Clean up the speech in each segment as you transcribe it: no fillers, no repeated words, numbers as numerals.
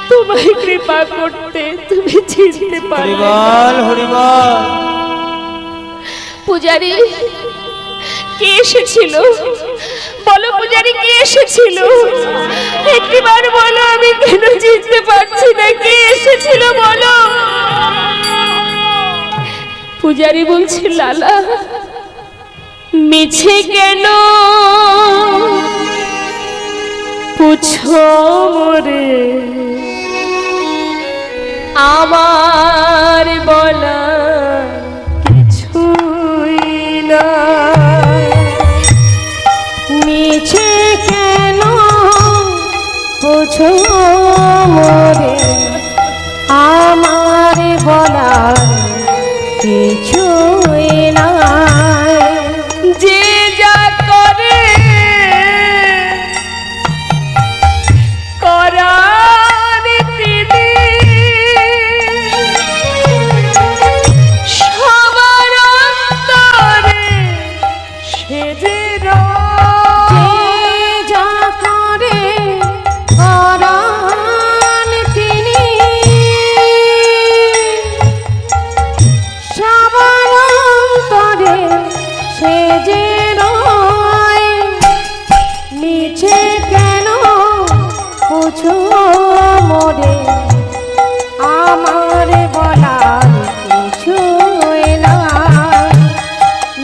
তোমায় কৃপা করতে তুমি চিনতে পারলে না। হরিবল হরিবল। পূজারি কে এসেছিল? বলো পূজারি কে এসেছিল? একটিবার বলো, আমি কেন চিনতে পারছি না কে এসেছিল বলো। পূজারি বলছে লালা মিছে কেন পুছো মোরে, আমার বলা কিছুই না। মিছে কেন বুঝো মোরে, আমার বলার কিছুই নাই। যে যা করে করার তিনি সবার অন্তরে সেজে যে যা করে করান তিনি সবার অন্তরে সে যে রয়। মিছে কেন বুঝো মোরে, আমার বলার কিছুই না।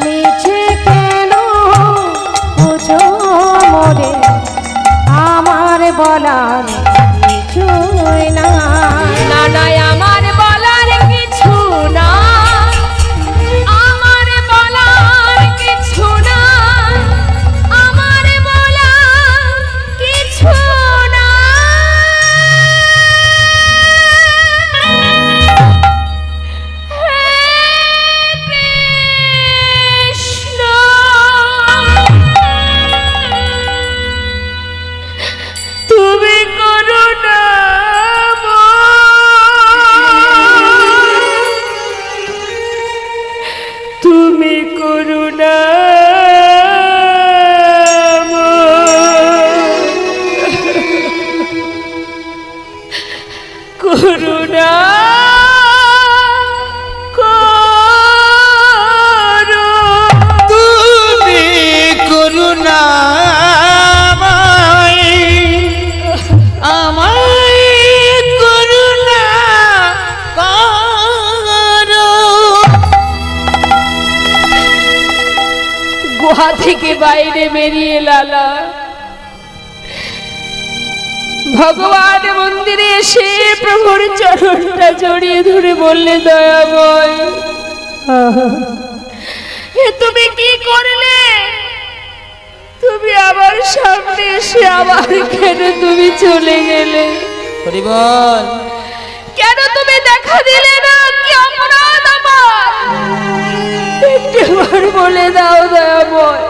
মিছে কেন বুঝো মোরে, আমার বলার কিছুই না। না না আমার বলার কিছু না, আমার বলার কিছু না, আমার বলার কিছু না। হে কৃষ্ণ, তুমি করুণাময়, তুমি করুণাময়, করুণা করো। তুমি করুণাময়, আমায় করুণা করো। গুহা থেকে বাইরে বেরিয়ে লালা ভগবান মন্দিরে এসে প্রভুর চরণটা জড়িয়ে ধরে বললে দয়াময় এ তুমি কি করলে? তুমি আমার সামনে এসে আবার কেন তুমি চলে গেলে? হরিবল। কেন তুমি দেখা দিলে না? কি অপরাধ আমার? একটিবার বলে দাও দয়াময়।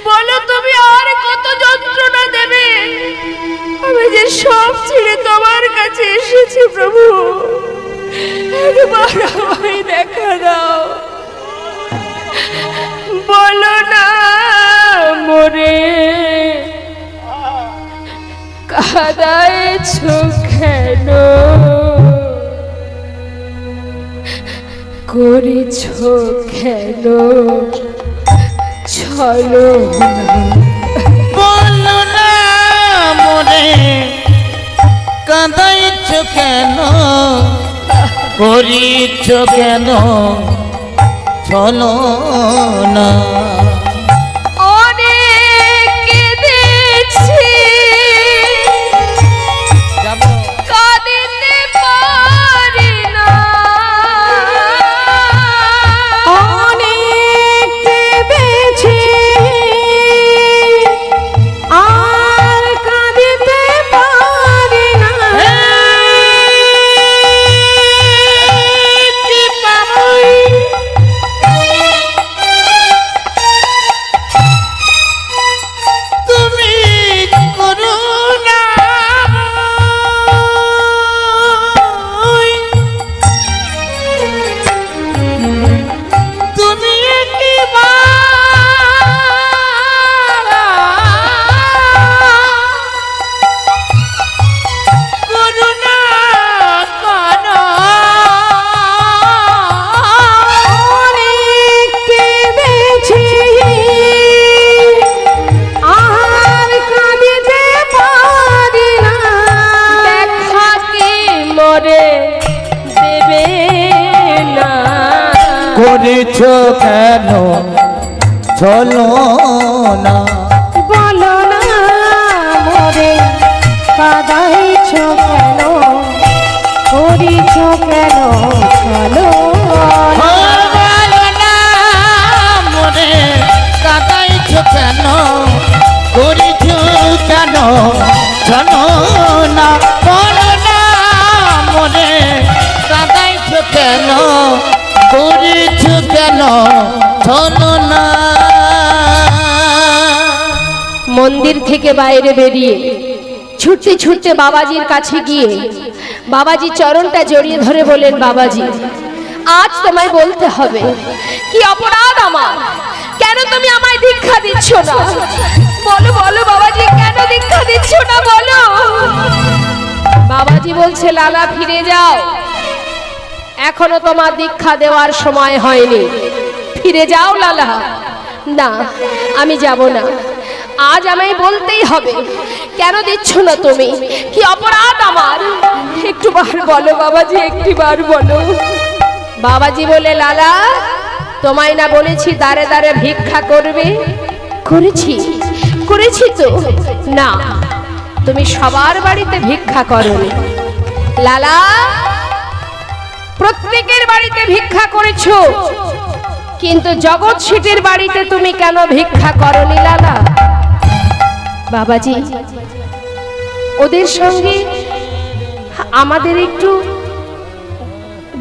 বলো তুমি আর কত যন্ত্রণা দেবে? আমি যে সব ছেড়ে তোমার কাছে এসেছি প্রভু, একবার আমায় দেখা দাও। বলো না মোরে কাঁদাইছো কেন, করেছো কেন চলো না। বলো না মোরে কাঁদাইছ কেন, করিছ কেন চলো না। অনেক কেঁদেছি, কাঁদিতে পারি না। অনেক কেঁদেছি, আর কাঁদিতে পারি না। কি পাবই করেছ কেন চলো না বলো না মোরে কাঁদাইছ কেন করিছ কেন চলো না। বলো না মরে কাঁদাইছ কেন করেছ কেন চলো না বলো না মরে কাঁদাইছ কেন করেছ কেন চলো না। মন্দির থেকে বাইরে বেরিয়ে ছুটতে ছুটতে বাবাজির কাছে গিয়ে বাবাজি চরণটা জড়িয়ে ধরে বলেন, বাবাজি আজ তোমায় বলতে হবে কি অপরাধ আমার, কেন তুমি আমায় দীক্ষা দিচ্ছ না? বলো বলো বাবাজি, কেন দীক্ষা দিচ্ছ না বলো। বাবাজি বলছে, লালা ফিরে যাও, এখনো তোমার দীক্ষা দেওয়ার সময় হয়নি, ফিরে যাও লালা। না আমি যাব না, আজ আমায় বলতেই হবে, কেন দিচ্ছ না তুমি, কি অপরাধ আমার, একটু বার বলো বাবাজি, একটি বার বলো। বাবাজি বলে, লালা তোমায় না বলেছি দাঁড়ে দাঁড়ে ভিক্ষা করবে, করেছি করেছি তো। না তুমি সবার বাড়িতে ভিক্ষা করোনি লালা, প্রত্যেকের বাড়িতে ভিক্ষা করেছো, কিন্তু জগৎ শেঠের বাড়িতে তুমি কেন ভিক্ষা করোনি লালা? বাবাজি ওদের সঙ্গে আমাদের একটু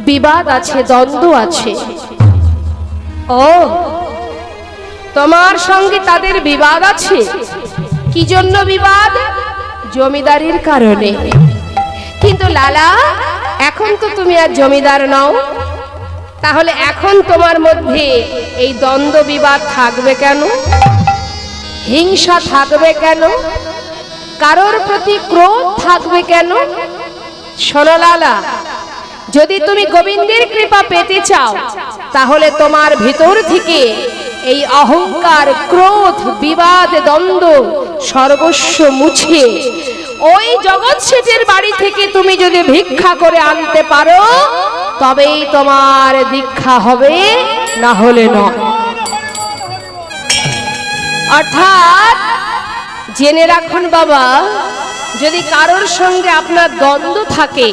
বিবাদ আছে, দ্বন্দ্ব আছে। ও তোমার সঙ্গে তাদের বিবাদ আছে, কি জন্য বিবাদ? জমিদারির কারণে। কিন্তু লালা এখন তো তুমি আর জমিদার নও, তাহলে এখন তোমার মধ্যে এই দ্বন্দ্ব বিবাদ থাকবে কেন, হিংসা থাকবে কেন, কারোর প্রতি ক্রোধ থাকবে কেন? শোনো লালা, যদি তুমি গোবিন্দের কৃপা পেতে চাও তাহলে তোমার ভিতর থেকে এই অহংকার, ক্রোধ, বিবাদ, দ্বন্দ্ব সর্বস্ব মুছে ওই জগৎ শেঠের বাড়ি থেকে তুমি যদি ভিক্ষা করে আনতে পারো তবেই তোমার দীক্ষা হবে, না হলে নয়। অর্থাৎ জেনে রাখুন বাবা, যদি কারোর সঙ্গে আপনার দ্বন্দ্ব থাকে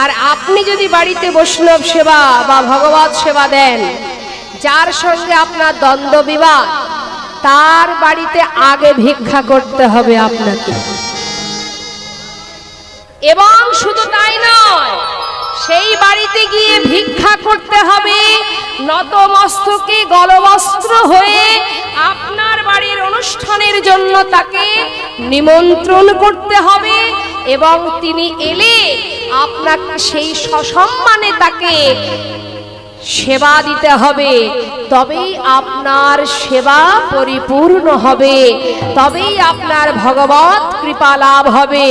আর আপনি যদি বাড়িতে বৈষ্ণব সেবা বা ভগবত সেবা দেন, যার সঙ্গে আপনার দ্বন্দ্ব বিবাদ তার বাড়িতে আগে ভিক্ষা করতে হবে আপনাকে। এবং শুধু তাই নয়, সেই বাড়িতে গিয়ে ভিক্ষা করতে হবে নত মস্তকে গলবস্ত্র হয়ে, আপনার বাড়ির অনুষ্ঠানের জন্য তাকে নিমন্ত্রণ করতে হবে এবং তিনি এলে আপনাকে সেই সসম্মানে তাকে সেবা দিতে হবে, তবেই আপনার সেবা পরিপূর্ণ হবে, তবেই আপনার ভগবত কৃপা লাভ হবে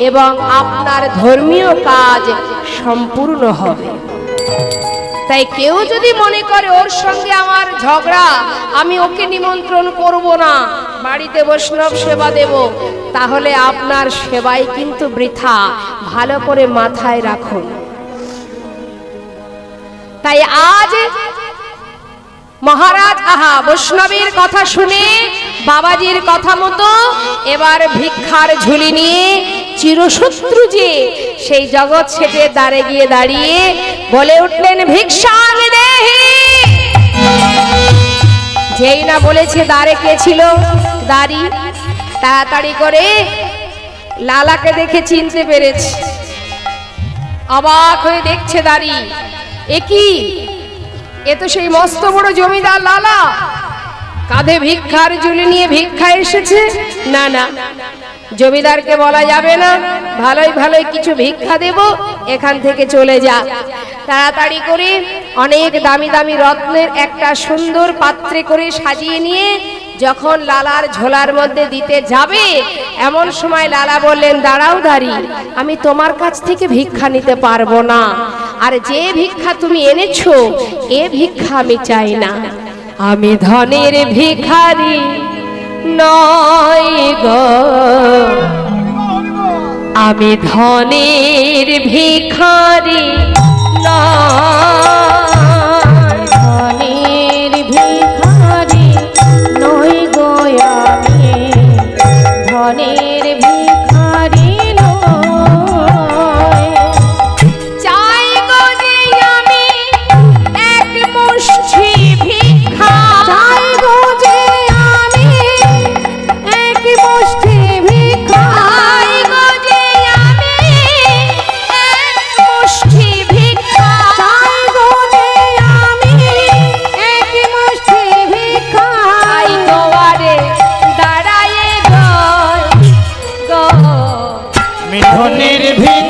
এবং আপনার ধর্মীয় কাজ সম্পূর্ণ হবে। তাই কেউ যদি মনে করে ওর সঙ্গে আমার ঝগড়া, আমি ওকে নিমন্ত্রণ করব না, বাড়িতে বৈষ্ণব সেবা দেব, তাহলে আপনার সেবাই কিন্তু বৃথা, ভালো করে মাথায় রাখুন। তাই আজ মহারাজ বৈষ্ণবীর কথা শুনে বাবাজির কথা মতো এবার ভিক্ষার ঝুলি নিয়ে চিরশত্রু যে সেই জগৎ শেঠের দ্বারে গিয়ে দাঁড়িয়ে বলে উঠলেন, ভিক্ষাং দেহি। যেই না বলেছে দ্বারে কে ছিল, দাঁড়ি, তাড়াতাড়ি করে লালাকে দেখে চিনতে পেরেছে, অবাক হয়ে দেখছে দাঁড়ি, এ কি, এ তো সেই মস্ত বড় জমিদার লালা, কাঁধে ভিক্ষার ঝুলি নিয়ে ভিক্ষা এসেছে। না না, জমিদারকে বলা যাবে না, ভালোই ভালোই কিছু ভিক্ষা দেব, এখান থেকে চলে যা। তাড়াতাড়ি করে অনেক দামি দামি রত্নের একটা সুন্দর পাত্রে করে সাজিয়ে নিয়ে যখন লালার ঝোলার মধ্যে দিতে যাবে, এমন সময় লালা বললেন, দাঁড়াও দাঁড়ি, আমি তোমার কাছ থেকে ভিক্ষা নিতে পারবো না, আর যে ভিক্ষা তুমি এনেছো এ ভিক্ষা আমি চাই না, আমি ধনের ভিখারি নয় গো, আমি ধনের ভিখারি নয়,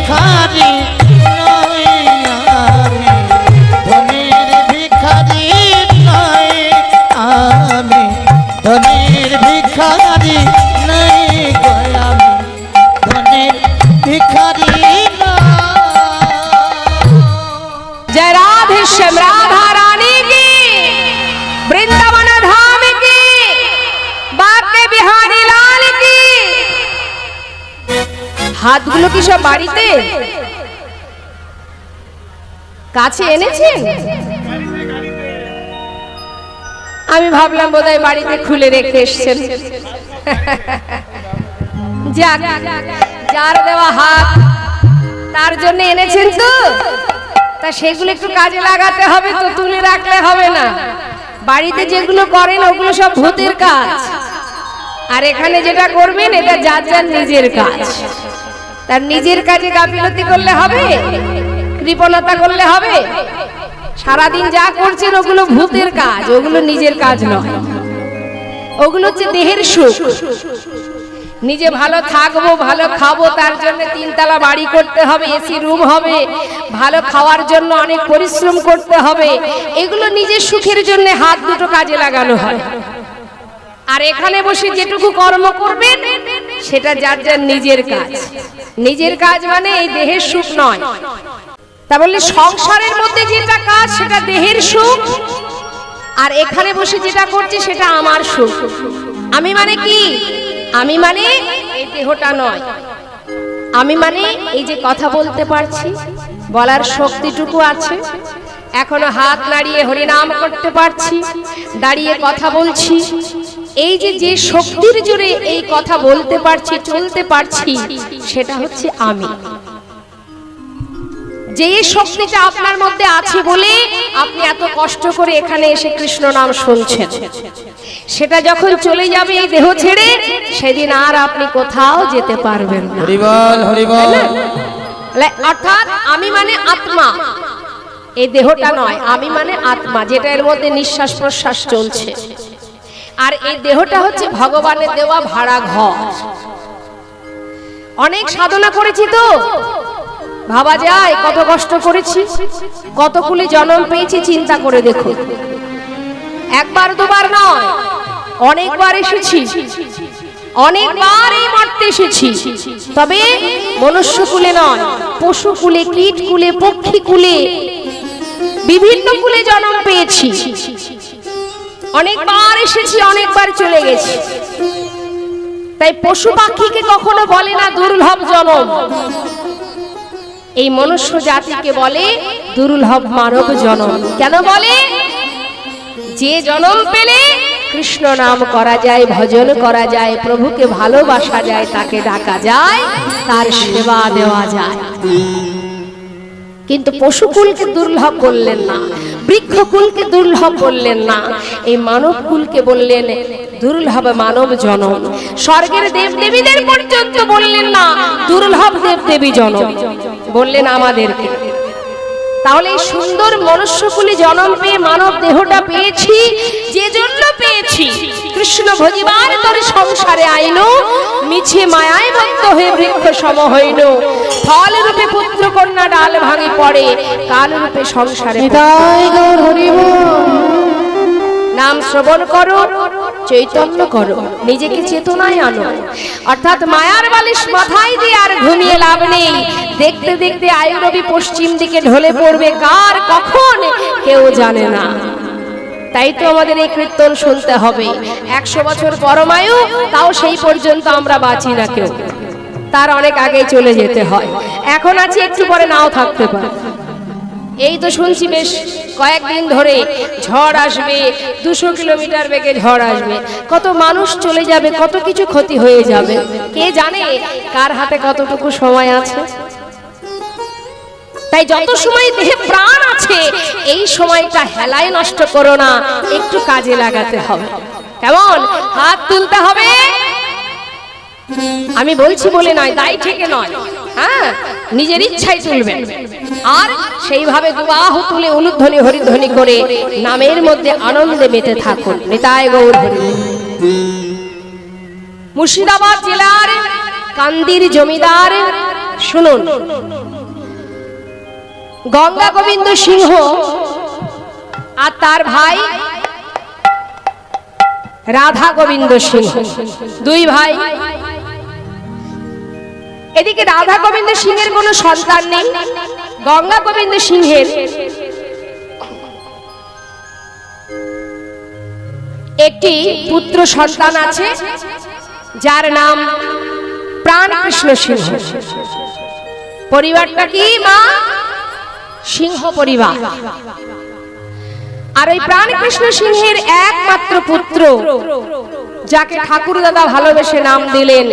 ভিখারি নই আমি, ধনের ভিখারি নই আমি, ধনের ভিখারি নই গো আমি, ধনের ভিখারি নই। जय राधे श्याम राधा रानी की, वृंदावन धाम की, बाके बिहारी लाल की। হাতগুলো কি সব বাড়িতে কাছে এনেছেন? আমি ভাবলাম বোধহয় বাড়িতে খুলে রেখে এসেছেন। যাক, যার দেওয়া হাত তার জন্য এনেছেন তো, তা সেগুলো একটু কাজে লাগাতে হবে তো, তুলে রাখলে হবে না। বাড়িতে যেগুলো করেন ওগুলো সব ভূতের কাজ, আর এখানে যেটা করবেন এটা যার যার নিজের কাজ। তার নিজের কাজে গাফিলতি করলে হবে, কৃপণতা করলে হবে? সারাদিন যা করছেন ওগুলো ভূতের কাজ, ওগুলো নিজের কাজ নয়। ওগুলো হচ্ছে দেহের সুখ। নিজে ভালো থাকবো, ভালো খাবো, তার জন্য 3 তলা বাড়ি করতে হবে, এসি রুম হবে, ভালো খাওয়ার জন্য অনেক পরিশ্রম করতে হবে। এগুলো নিজের সুখের জন্য হাত দুটো কাজে লাগানো হয়। আর এখানে বসে যেটুকু কর্ম করবেন সেটা যার যার নিজের কাজ। নিজের কাজ মানে এই দেহের সুখ নয়। তা বললে সংসারের মধ্যে যেটা কাজ সেটা দেহের সুখ, আর এখানে বসে যেটা করছে সেটা আমার সুখ। আমি মানে কি? আমি মানে এই দেহটা নয়। আমি মানে এই যে কথা বলতে পারছি, বলার শক্তিটুকু আছে, এখনো হাত নাড়িয়ে হরিনাম করতে পারছি, দাঁড়িয়ে কথা বলছি, এই যে যে শক্তির জোরে এই কথা বলতে পারছি, চলতে পারছি, সেটা হচ্ছে আমি। যে শক্তিটা আপনার মধ্যে আছে বলে আপনি এত কষ্ট করে এখানে এসে কৃষ্ণ নাম শুনছেন। সেটা যখন চলে যাবে এই দেহ ছেড়ে, সেদিন আর আপনি কোথাও যেতে পারবেন না। হরি বল, হরি বল। অর্থাৎ আমি মানে আত্মা, এই দেহটা নয়। আমি মানে আত্মা, যেটা এর মধ্যে নিঃশ্বাস প্রশ্বাস চলছে। আর এই দেহটা হচ্ছে ভগবানের দেওয়া ভাড়া ঘর। অনেক সাধনা করেছি তো, ভাবা যায় কত কষ্ট করেছি, কত কুলে জন্ম পেয়েছি, চিন্তা করে দেখো। একবার দুবার নয়, অনেকবার এসেছি, অনেকবার এই মর্তে এসেছি। তবে মনুষ্য কুলে নয়, পশু কুলে, কীট কুলে, পক্ষী কুলে, বিভিন্ন কুলে জন্ম পেয়েছি। অনেকবার এসেছি, অনেকবার চলে গেছি। তাই পশু পাখিকে কখনো বলে না দুর্লভ জন্ম, এই মনুষ্য জাতিকে বলে দুর্লভ মানব জন্ম। কেন বলে? যে জন্ম পেলে কৃষ্ণ নাম করা যায়, ভজন করা যায়, প্রভুকে ভালোবাসা যায়, তাকে ডাকা যায়, তার সেবা দেওয়া যায়। কিন্তু পশুকুলকে দুর্লভ করলেন না, বৃক্ষকুলকে দুর্লভ করলেন না, এই মানব কুলকে বললেন দুর্লভ মানব জনম। স্বর্গের দেবদেবীদের পর্যন্ত বললেন না দুর্লভ দেবদেবী জনম, বললেন আমাদেরকে। তাহলে এই সুন্দর মনুষ্যকুলে জন্ম পেয়ে মানব দেহটা পেয়েছি, যে জন্য পেয়েছি কৃষ্ণ ভজিবার তরে সংসারে আইনো, মিছে মায়ায় বদ্ধ হয়ে বৃক্ষ সম হইল, ফল রূপে পুত্র কন্যা ডাল ভাঙি পড়ে, কাল রূপে সংসারে। নাম শ্রবণ করো, চৈতন্য করো, নিজেকে চেতনায় আনো। অর্থাৎ মায়ার বালিশ মাথায় দিয়ে আর ঘুমিয়ে লাভ নেই। দেখতে দেখতে আয়ুরবি পশ্চিম দিকে ঢলে পড়বে, কার কখন কেউ জানে না। তাই তো আমাদের এই কীর্তন শুনতে হবে। 100 বছর পরমায়ু, তাও সেই পর্যন্ত আমরা বাঁচি না কেউ, তার অনেক আগে চলে যেতে হয়। এখন আছি, একটু পরে নাও থাকতে পারে। এই তো শুনছি বেশ কয়েকদিন ধরে ঝড় আসবে, 200 কিলোমিটার বেগে ঝড় আসবে, কত মানুষ চলে যাবে, কত কিছু ক্ষতি হয়ে যাবে। কে জানে কার হাতে কতটুকু সময় আছে। তাই যত সময় দেহে প্রাণ আছে, এই সময়টা হেলায় নষ্ট করো না, একটু কাজে লাগাতে হবে। কেমন? হাত তুলতে হবে। আমি বলছি বলে নয়, দায় থেকে নয়, হ্যাঁ, নিজের ইচ্ছায় তুলবেন। আর সেইভাবে দুবাহু তুলে অনুধ্বনি হরিধ্বনি করে নামের মধ্যে আনন্দে মেতে থাকুন। নিতাই গৌর হরি। মুর্শিদাবাদ জেলার কান্দির জমিদার শুনুন, গঙ্গা গোবিন্দ সিংহ আর তার ভাই রাধা গোবিন্দ সিংহ, দুই ভাই। এদিকে রাধা গোবিন্দ সিংহের কোনো সন্তান নেই, গঙ্গা গোবিন্দ সিংহের একটি পুত্র সন্তান আছে, যার নাম প্রাণকৃষ্ণ সিংহ। পরিবারটা কি মা? সিংহ পরিবার। আর ওই প্রাণকৃষ্ণ সিংহের একমাত্র পুত্র, যাকে ঠাকুর দাদা ভালোবেসে নাম দিলেন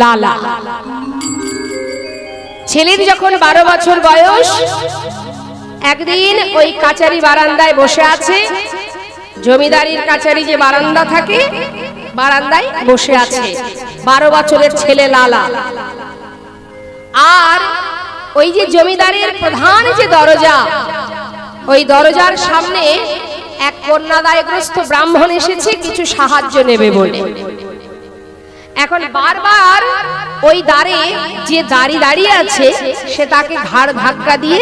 লালা। ছেলের যখন 12 বছর বয়স, একদিন ওই কাচারি বারান্দায় বসে আছে, জমিদারির কাচারি যে বারান্দা থাকে, বারান্দায় বসে আছে 12 বছরের ছেলে লালা। আর ওই যে জমিদারির প্রধান যে দরজা, ওই দরজার সামনে এক কন্যাদায়গ্রস্ত ব্রাহ্মণ এসেছে কিছু সাহায্য নেবে বলে। এখন বারবার ওই দ্বারে যে দাঁড়িয়ে আছে, সে তাকে ঘাড় ধাক্কা দিয়ে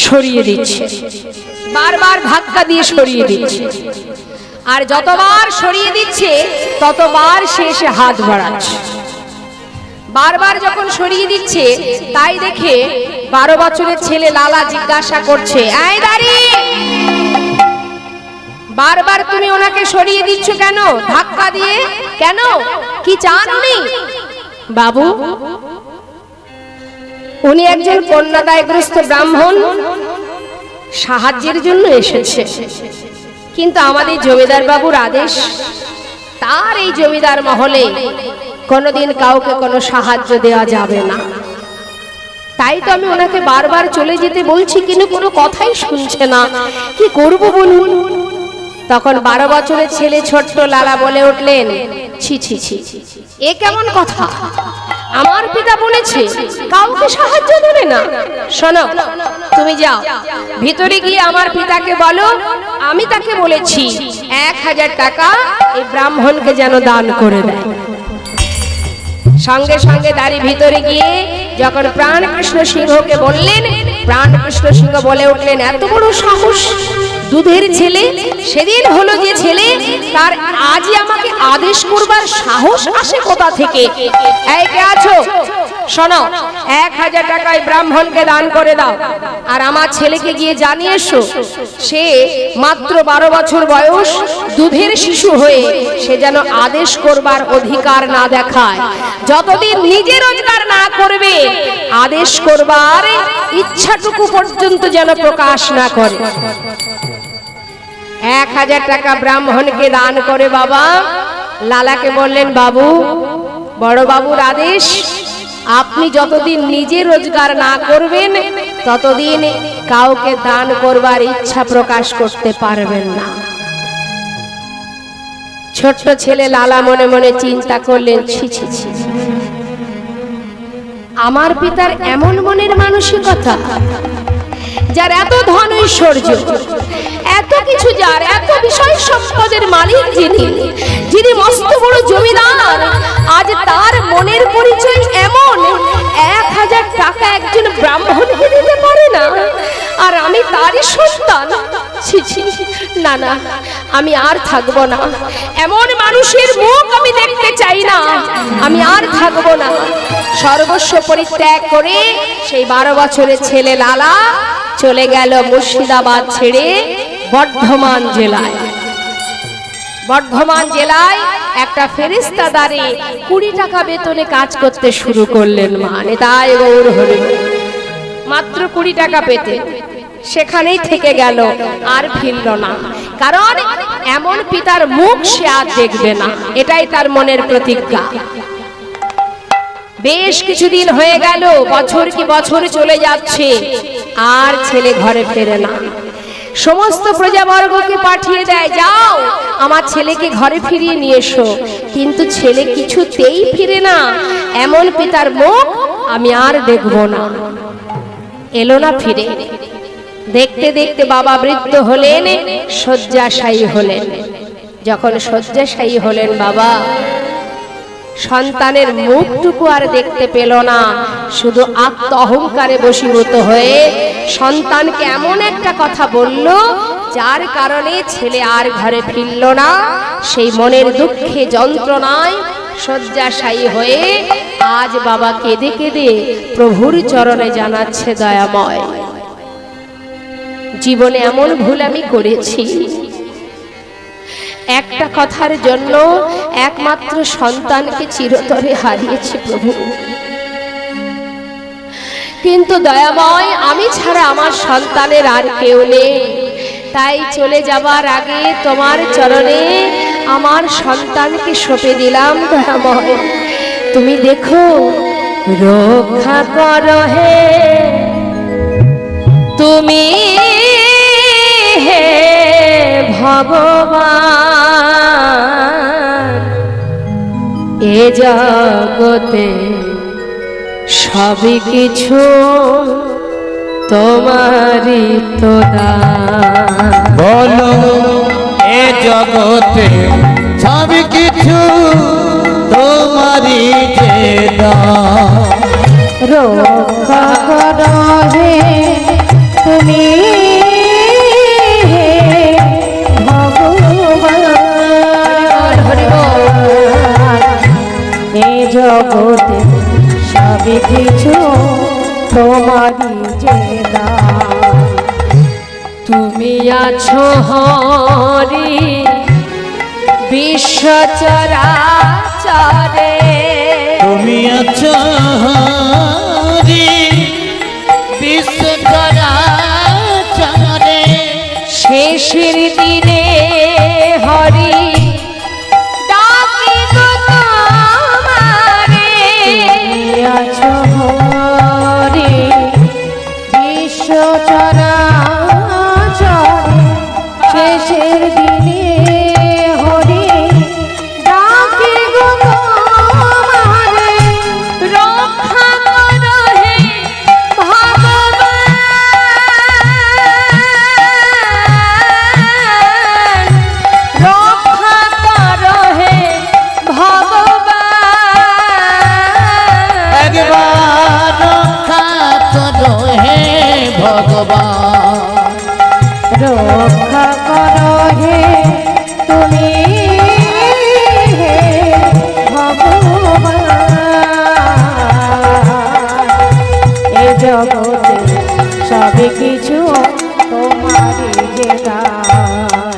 সরিয়ে দিচ্ছে, বারবার ধাক্কা দিয়ে সরিয়ে দিচ্ছে। আর যতবার সরিয়ে দিচ্ছে ততবার সে এসে হাত বাড়াচ্ছে। বারবার যখন সরিয়ে দিচ্ছে, তাই দেখে 12 বছরের ছেলে লালা জিজ্ঞাসা করছে, এই দাঁড়ি, বারবার তুমি ওনাকে সরিয়ে দিচ্ছ কেন, ধাক্কা দিয়ে কেন, কি চান উনি? বাবু, উনি একজন কন্যাদায়গ্রস্ত ব্রাহ্মণ, সাহায্যের জন্য এসেছে, কিন্তু আমাদের জমিদার বাবুর আদেশ, তার এই জমিদার মহলে কোনোদিন কাউকে কোনো সাহায্য দেওয়া যাবে না। তাই তো আমি ওনাকে বারবার চলে যেতে বলছি, কিন্তু কোনো কথাই শুনছে না, কি করব বলুন? তখন 12 বছরের ছেলে ছোট্ট লালা বলে উঠলেন, ছি ছি ছি, এ কেমন কথা? আমার পিতা বলেছে কাউকে সাহায্য দেবে না। শোনো, তুমি যাও ভিতরে গিয়ে আমার পিতাকে বলো আমি তাকে বলেছি 1000 টাকা এই ব্রাহ্মণকে যেন দান করে দেয়। সঙ্গে সঙ্গে দাঁড়ি ভিতরে গিয়ে যখন প্রাণকৃষ্ণ সিংহকে বললেন, প্রাণকৃষ্ণ সিংহ বলে উঠলেন, এত বড় সাহস দুধের ছেলে, সেদিন হলো যে ছেলে, তার আজই আমাকে আদেশ করবার সাহস আসে কোথা থেকে? এই কে আছো, শোনো, 1000 টাকায় ব্রাহ্মণকে দান করে দাও, আর আমার ছেলেকে গিয়ে জানিয়ে এসো, সে মাত্র 12 বছর বয়স, দুধের শিশু হয়ে সে যেন আদেশ করবার অধিকার না দেখায়, যতদিন নিজে রোজগার না করবে আদেশ করবার ইচ্ছাটুকু পর্যন্ত যেন প্রকাশ না করে। 1000 টাকা ব্রাহ্মণকে দান করে বাবা লালাকে বললেন, বাবু, বড় বাবুর আদেশ, আপনি যতদিন নিজে রোজগার না করবেন ততদিন কাউকে দান করবার ইচ্ছা প্রকাশ করতে পারবেন না। ছোট্ট ছেলে লালা মনে মনে চিন্তা করলেন, ছি ছি ছি, আমার পিতার এমন মনের মানসিকতা, যার এত ধন ঐশ্বর্য, এত কিছু, যার এত বিষয় সম্পদের মালিক, যিনি মস্ত বড় জমিদার, আজ তার মনের পরিচয় এমন 1000 টাকা একজন ব্রাহ্মণকে দিতে পারে না, আর আমি তারই সন্তান। ছি ছি, না না, আমি আর থাকবো না, এমন মানুষের মুখ আমি দেখতে চাই না, আমি আর থাকবো না। সর্বস্ব পরিত্যাগ করে সেই 12 বছরের ছেলে লালা চলে গেল মুর্শিদাবাদ ছেড়ে বর্ধমান জেলায়। বর্ধমান জেলায় একটা ফেরেশতাদারে 20 টাকা বেতনে কাজ করতে শুরু করলেন। মানে তাই গৌর হরি, মাত্র 20 টাকা পেতে সেখানেই থেকে গেল, আর ফিরল না, কারণ এমন পিতার মুখ সে আর দেখবে না, এটাই তার মনের প্রতিজ্ঞা। বেশ কিছুদিন হয়ে গেল, বছর কি বছর চলে যাচ্ছে, আর ছেলে ঘরে ফেরে না। সমস্ত প্রজাবর্গকে পাঠিয়ে দেয়, যাও আমার ছেলেকে ঘরে ফিরিয়ে নিয়ে এসো, কিন্তু ছেলে কিছুতেই ফিরে না। এমন পিতার মুখ আমি আর দেখব না। এলো না ফিরে। দেখতে দেখতে বাবা বৃদ্ধ হলেন, শয্যাশায়ী হলেন। যখন শয্যাশায়ী হলেন বাবা, সন্তানের মুখটুকু আর দেখতে পেল না, শুধু আত্ম অহংকারে বশীভূত হয়ে সন্তানকে এমন একটা কথা বলল যার কারণে ছেলে আর ঘরে ফিরল না। সেই মনের দুঃখে যন্ত্রণায় শয্যাশায়ী হয়ে আজ বাবা কেঁদে কেঁদে প্রভুর চরণে জানাচ্ছে, দয়াময়, জীবনে এমন ভুল আমি করেছি, একটা কথার জন্য একমাত্র সন্তানকে চিরতরে হারিয়েছি প্রভু। কিন্তু দয়াময়, আমি ছাড়া আমার সন্তানের আর কেউ নেই, তাই চলে যাবার আগে তোমার চরণে আমার সন্তানকে সঁপে দিলাম। দয়াময়, তুমি দেখো, রক্ষা করো হে তুমি হে ভগবান, এ জগতে সবই কিছু তোমারই তো দান। বলো, এ জগতে সব কিছু তোমারই যে দান। রক্ষা করো হে তুমি হে ভগবান, এ জগতে সবই কিছু তোমারই যে দান। তুমি আছো হরি বিশ্ব চরাচরে, তুমি আছো হরি বিশ্ব চরাচরে, শেষের দিনে হরি ডাকি গো তোমারে। তুমি আছো হরি বিশ্ব চরাচরে, শেষের দিনে হরি ডাকি গো তোমারে। রক্ষা করো হে ভগবান, রক্ষা করো হে ভগবান। একবার রক্ষা করো হে ভগবান, রক্ষা করো হে তুমি হে ভগবান, এ জগতে সব কিছু তোমারই যে দান।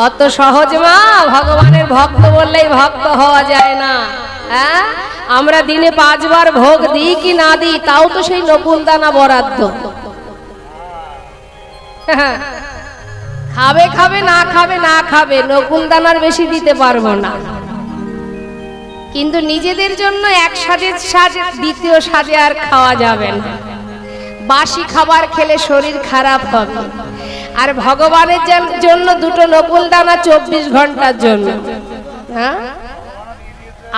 অত সহজ মা, ভগবানের ভক্ত বললেই ভক্ত হওয়া যায় না। হ্যাঁ, আমরা দিনে 5 বার ভোগ দিই কি না দিই, তাও তো সেই নকুল দানা বরাদ্দ। খাবে খাবে, না খাবে না খাবে, নকুল দানার বেশি দিতে পারবো না। কিন্তু নিজেদের জন্য এক সাজে সাজ, দ্বিতীয় সাজে আর খাওয়া যাবে না। বাসি খাবার খেলে শরীর খারাপ হবে। আর ভগবানের জন্য 2টো নকুল দানা 24 ঘন্টার জন্য। হ্যাঁ,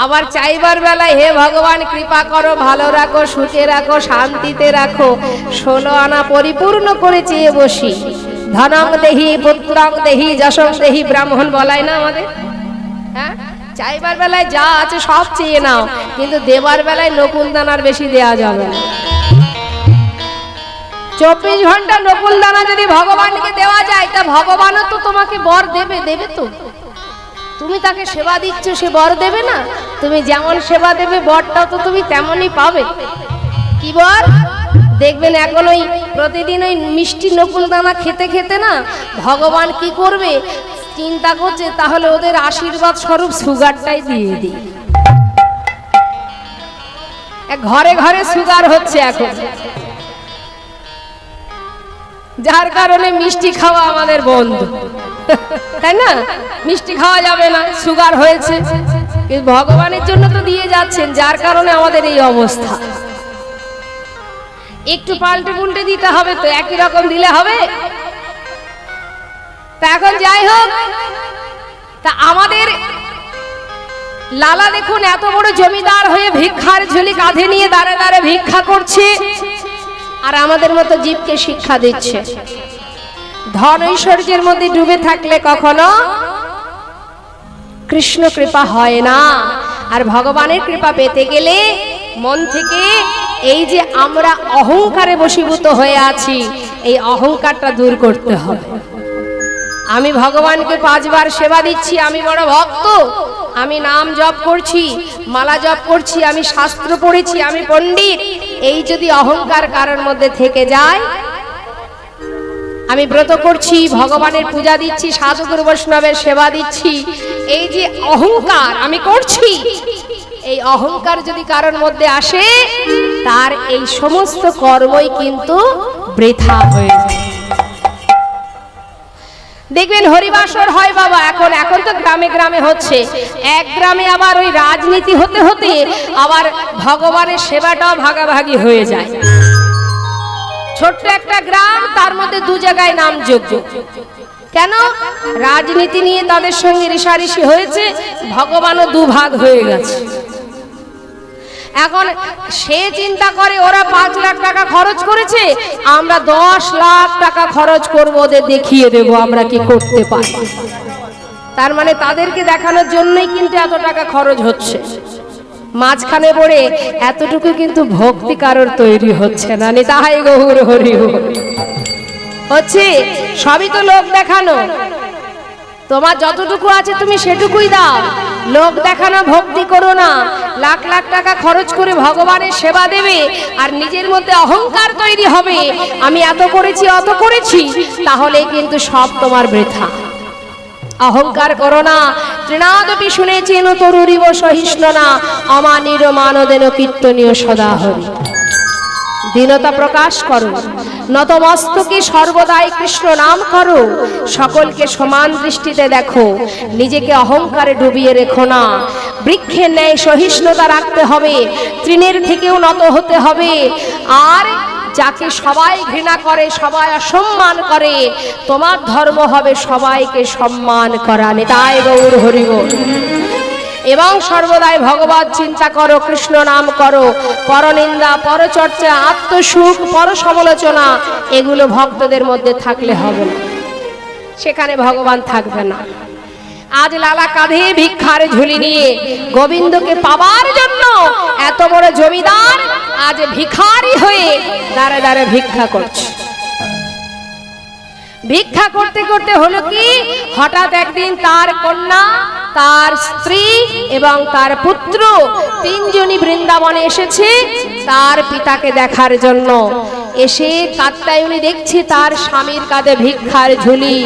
আবার চাইবার বেলায়, হে ভগবান কৃপা করো, ভালো রাখো, সুখে রাখো, শান্তিতে রাখো, 16 আনা পরিপূর্ণ করে চেয়ে বসি। ধনং দেহি, পুত্রং দেহি, যশং দেহি, ব্রাহ্মণ বলায় না আমাদের। হ্যাঁ, চাইবার বেলায় যা আছে সব চেয়ে নাও, কিন্তু দেবার বেলায় নকুল দানার বেশি দেয়া যাবে না। 24 ঘন্টা নকুল দানা যদি ভগবানকে দেওয়া যায়, তা ভগবানও তো তোমাকে বর দেবে। দেবে তো, তুমি তাকে সেবা দিচ্ছ, সে বর দেবে না? তুমি যেমন সেবা দেবে, বরটাও তো তুমি তেমনই পাবে। কি বর দেখবেন, এখন ওই প্রতিদিন ওই মিষ্টি নকুল দানা খেতে খেতে না, ভগবান কি করবে চিন্তা করছে, তাহলে ওদের আশীর্বাদ স্বরূপ সুগারটাই দিয়ে দিই। ঘরে ঘরে সুগার হচ্ছে এখন, যার কারণে মিষ্টি খাওয়া আমাদের বন্ধ, তাই না? মিষ্টি খাওয়া যাবে না, সুগার হয়েছে। কিন্তু ভগবানের জন্য তো দিয়ে যাচ্ছেন, যার কারণে আমাদের এই অবস্থা। একটু পাল্টে পুল্টে দিতে হবে তো, একই রকম দিলে হবে? তা এখন যাই হোক, তা আমাদের লালা দেখুন এত বড় জমিদার হয়ে ভিক্ষার ঝুলি কাঁধে নিয়ে দাঁড়ে দাঁড়ে ভিক্ষা করছে, আর আমাদের মতো জীবকে শিক্ষা দিচ্ছে। ধন ঐশ্বর্যের মধ্যে ডুবে থাকলে কখনো কৃষ্ণ কৃপা হয় না। আর ভগবানের কৃপা পেতে গেলে মন থেকে এই যে আমরা অহংকারে বশীভূত হয়ে আছি, এই অহংকারটা দূর করতে হবে। আমি ভগবানকে 5 বার সেবা দিচ্ছি, আমি বড় ভক্ত, আমি নাম জপ করছি, মালা জপ করছি, আমি শাস্ত্র পড়েছি, আমি পণ্ডিত, এই যদি অহংকার কারোর মধ্যে থেকে যায়, আমি ব্রত করছি, ভগবানের পূজা দিচ্ছি, সাধুগুরু বৈষ্ণবের সেবা দিচ্ছি, এই যে অহংকার আমি করছি, এই অহংকার যদি কারোর মধ্যে আসে, তার এই সমস্ত কর্মই কিন্তু বৃথা হয়ে যায়। দেখবেন হরিবাসর হয় বাবা, এখন তো গ্রামে গ্রামে হচ্ছে, এক গ্রামে আবার ওই রাজনীতি হতে হতে আবার ভগবানের সেবাটাও ভাগাভাগি হয়ে যায়। ছোট্ট একটা গ্রাম, তার মধ্যে 2 জায়গায় নাম যোগ্য। কেন? রাজনীতি নিয়ে তাদের সঙ্গে রেষারেষি হয়েছে, ভগবানও 2 ভাগ হয়ে গেছে। এখন সে চিন্তা করে ওরা 5 লাখ টাকা খরচ করেছে, আমরা 10 লাখ টাকা খরচ করব, ওদের দেখিয়ে দেব আমরা কি করতে পারি। তার মানে তাদেরকে দেখানোর জন্যই কিন্তু এত টাকা খরচ হচ্ছে। মাঝখানে পড়ে এতটুকু কিন্তু ভক্তি কারোর তৈরি হচ্ছে না। নিতাই গৌর হরি হচ্ছে, সবই তো লোক দেখানো। তোমার যতটুকু আছে তুমি সেটুকুই দাও, লোক দেখানো ভক্তি করো না। লাখ লাখ টাকা খরচ করে ভগবানের সেবা দেবে আর নিজের মধ্যে অহংকার তৈরি হবে, আমি এত করেছি অত করেছি, তাহলে কিন্তু সব তোমার বৃথা। অহংকার করো না। তৃণাদপি শুনেছেন তরুরিব সহিষ্ণু না, অমানির মানদেন কীর্তনীয় সদা হরি। দীনতা প্রকাশ করো, নতমস্তকে সর্বদাই কৃষ্ণ নাম করো, সকলকে সমান দৃষ্টিতে দেখো, নিজেকে অহংকারে ডুবিয়ে রেখো না। বৃক্ষের ন্যায় সহিষ্ণুতা রাখতে হবে, তৃণের থেকেও নত হতে হবে। আর যাকে সবাই ঘৃণা করে, সবাই অসম্মান করে, তোমার ধর্ম হবে সবাইকে সম্মান করা। নিতাই গৌর হরি বল। এবং সর্বদাই ভগবত চিন্তা করো, কৃষ্ণ নাম করো। পরনিন্দা, পরচর্চা, আত্মসুখ, পর সমালোচনা, এগুলো ভক্তদের মধ্যে থাকলে হবে না, সেখানে ভগবান থাকবে না। আজ লালা কাঁধে ভিক্ষার ঝুলি নিয়ে গোবিন্দকে পাবার জন্য এত বড় জমিদার আজ ভিখারি হয়ে দাঁড়ে দাঁড়ে ভিক্ষা করছে। ভিক্ষা করতে করতে হলো কি, হঠাৎ একদিন তার কন্যা, তার স্ত্রী এবং তার পুত্র 3 জনই বৃন্দাবনে এসেছে তার পিতাকে দেখার জন্য। এসে কাত্যায়নী দেখছে তার স্বামীর কাঁধে ভিক্ষার ঝুলি,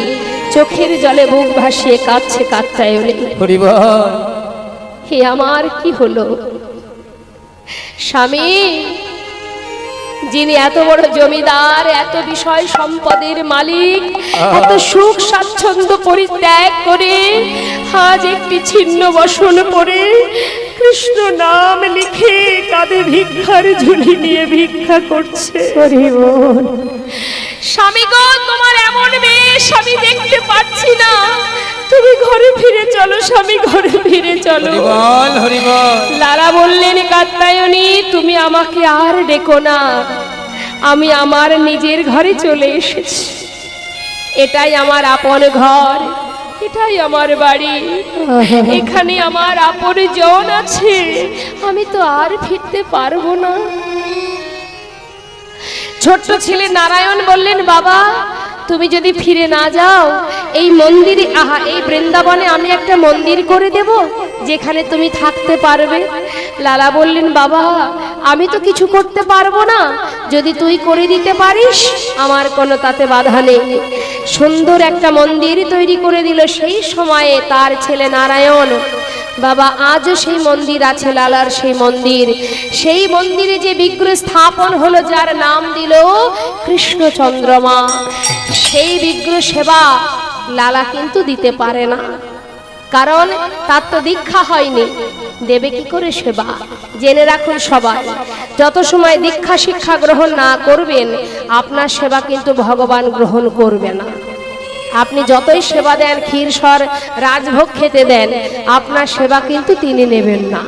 চোখের জলে বুক ভাসিয়ে কাঁদছে কাত্যায়নী। হে আমার কি হলো স্বামী, যিনি এত বড় জমিদার, এত বিষয় সম্পদের মালিক, এত সুখ স্বাচ্ছন্দ্য পরিত্যাগ করে আজ একটি ছিন্ন বসন পরে কৃষ্ণ নাম লিখে কাঁধে ভিক্ষার ঝুলি নিয়ে ভিক্ষা করছে। স্বামী গো, তোমার এমন বেশ আমি দেখতে পাচ্ছি না, তুমি ঘরে ফিরে চলো স্বামী, ঘরে ফিরে চলো। লালা বললেন কাত্যায়নী, তুমি আমাকে আর ডেকো না, আমি আমার নিজের ঘরে চলে এসেছি। এটাই আমার আপন ঘর, এটাই আমার বাড়ি, এখানে আমার আপন জন আছে, আমি তো আর ফিরতে পারবো না। ছোট্ট ছেলে নারায়ণ বললেন, বাবা তুমি যদি ফিরে না যাও, এই মন্দিরে, এই বৃন্দাবনে আমি একটা মন্দির করে দেব, যেখানে তুমি থাকতে পারবে। লালা বললেন, বাবা আমি তো কিছু করতে পারবো না, যদি তুই করে দিতে পারিস আমার কোনো তাতে বাধা নেই। সুন্দর একটা মন্দির তৈরি করে দিল সেই সময়ে তার ছেলে নারায়ণ। বাবা আজও সেই মন্দির আছে, লালার সেই মন্দির। সেই মন্দিরে যে বিগ্রহ স্থাপন হলো, যার নাম দিল কৃষ্ণচন্দ্রমা, সেই বিগ্রহ সেবা লালা কিন্তু দিতে পারে না, কারণ তার তো দীক্ষা হয়নি, দেবে কি করে সেবা? জেনে রাখুন সবাই, যত সময় দীক্ষা শিক্ষা গ্রহণ না করবেন আপনার সেবা কিন্তু ভগবান গ্রহণ করবে না। আপনি যতই সেবা দেন, ক্ষীরসর রাজভোগ খেতে দেন, আপনার সেবা কিন্তু তিনি নেবেন না,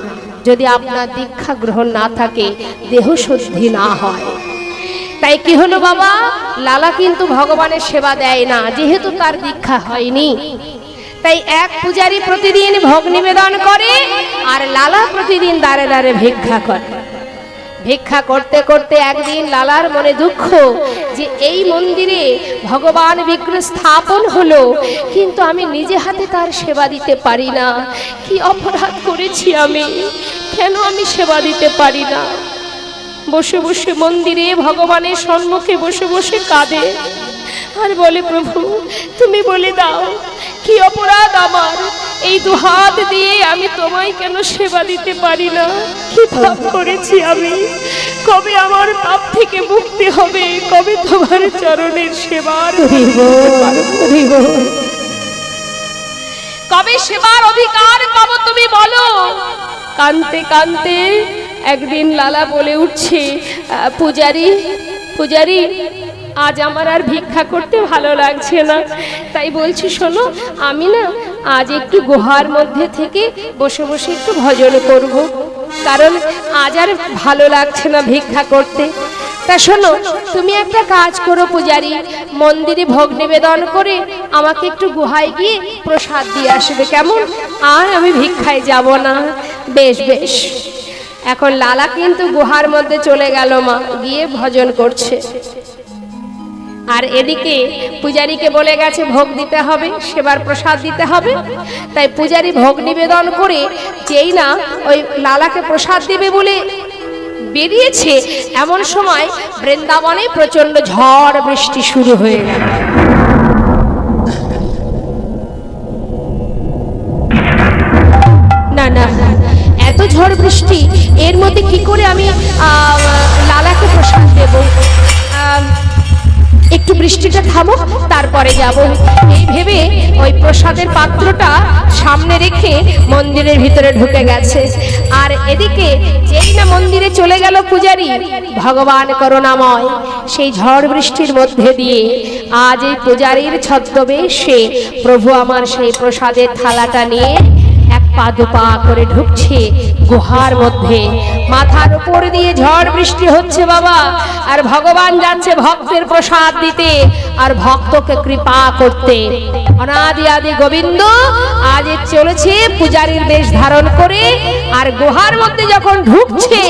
যদি আপনার দীক্ষা গ্রহণ না থাকে, দেহ শুদ্ধি না হয়। তাই কি হলো বাবা, লালা কিন্তু ভগবানের সেবা দেয় না, যেহেতু তার দীক্ষা হয়নি। তাই তাই এক পূজারী প্রতিদিন ভোগ নিবেদন করে আর লালা প্রতিদিন দাঁড়ে দাঁড়ে ভিক্ষা করে। ভিক্ষা করতে করতে একদিন লালার মনে দুঃখ যে এই মন্দিরে ভগবান বিগ্রহ স্থাপন হলো, কিন্তু আমি নিজে হাতে তার সেবা দিতে পারি না। কি অপরাধ করেছি আমি, কেন আমি সেবা দিতে পারি না? বসে বসে মন্দিরে ভগবানের সম্মুখে বসে বসে কাঁদে আর বলে, প্রভু তুমি বলে দাও কি অপরাধ আমার, এই দুহাত দিয়ে আমি তোমায় কেন সেবা দিতে পারি না? কি পাপ করেছি আমি? কবে আমার পাপ থেকে মুক্তি হবে? কবে তোমার চরণের সেবার কবে সেবার অধিকার পাবো তুমি বলো? কাঁদতে কাঁদতে একদিন লালা বলে উঠছে, পূজারি পূজারি আজ আমার আর ভিক্ষা করতে ভালো লাগছে না, তাই বলছি শোনো, আমি না আজ একটু গুহার মধ্যে থেকে বসে বসে একটু ভজন করব, কারণ আজ আর ভালো লাগছে না ভিক্ষা করতে। তা শোনো, তুমি একটা কাজ করো পূজারি, মন্দিরে ভোগ নিবেদন করে আমাকে একটু গুহায় গিয়ে প্রসাদ দিয়ে আসবে, কেমন? আর আমি ভিক্ষায় যাব না। বেশ বেশ। এখন লালা কিন্তু গুহার মধ্যে চলে গেল, মা গিয়ে ভজন করছে। আর এদিকে পূজারীকে বলে গেছে ভোগ দিতে হবে, সেবার প্রসাদ দিতে হবে। তাই পূজারী ভোগ নিবেদন করে যেই না ওই লালাকে প্রসাদ দেবে বলে বেরিয়েছে, এমন সময় বৃন্দাবনে প্রচন্ড ঝড় বৃষ্টি শুরু হয়ে গেল। না না, এত ঝড় বৃষ্টি, এর মধ্যে কি করে আমি লালাকে প্রসাদ দেব? একটু বৃষ্টিটা থামো, তারপরে যাব, এই ভেবে ওই প্রসাদের পাত্রটা সামনে রেখে মন্দিরের ভিতরে ঢুকে গেছে। আর এদিকে যেই না মন্দিরে চলে গেল পূজারি, ভগবান করুণাময় সেই ঝড় বৃষ্টির মধ্যে দিয়ে আজ এই পূজারীর ছদ্মবেশে প্রভু আমার সেই প্রসাদের থালাটা নিয়ে এক পা দুপা করে ঢুকছে গুহার মধ্যে। মাথার উপর দিয়ে ঝড় বৃষ্টি হচ্ছে বাবা, আর ভগবান যাচ্ছে ভক্তের প্রসাদ দিতে আর ভক্তকে কৃপা করতে। অনাদি আদি গোবিন্দ আজ চলেছে পূজারীর বেশ ধারণ করে, আর গুহার মধ্যে যখন ঢুকছে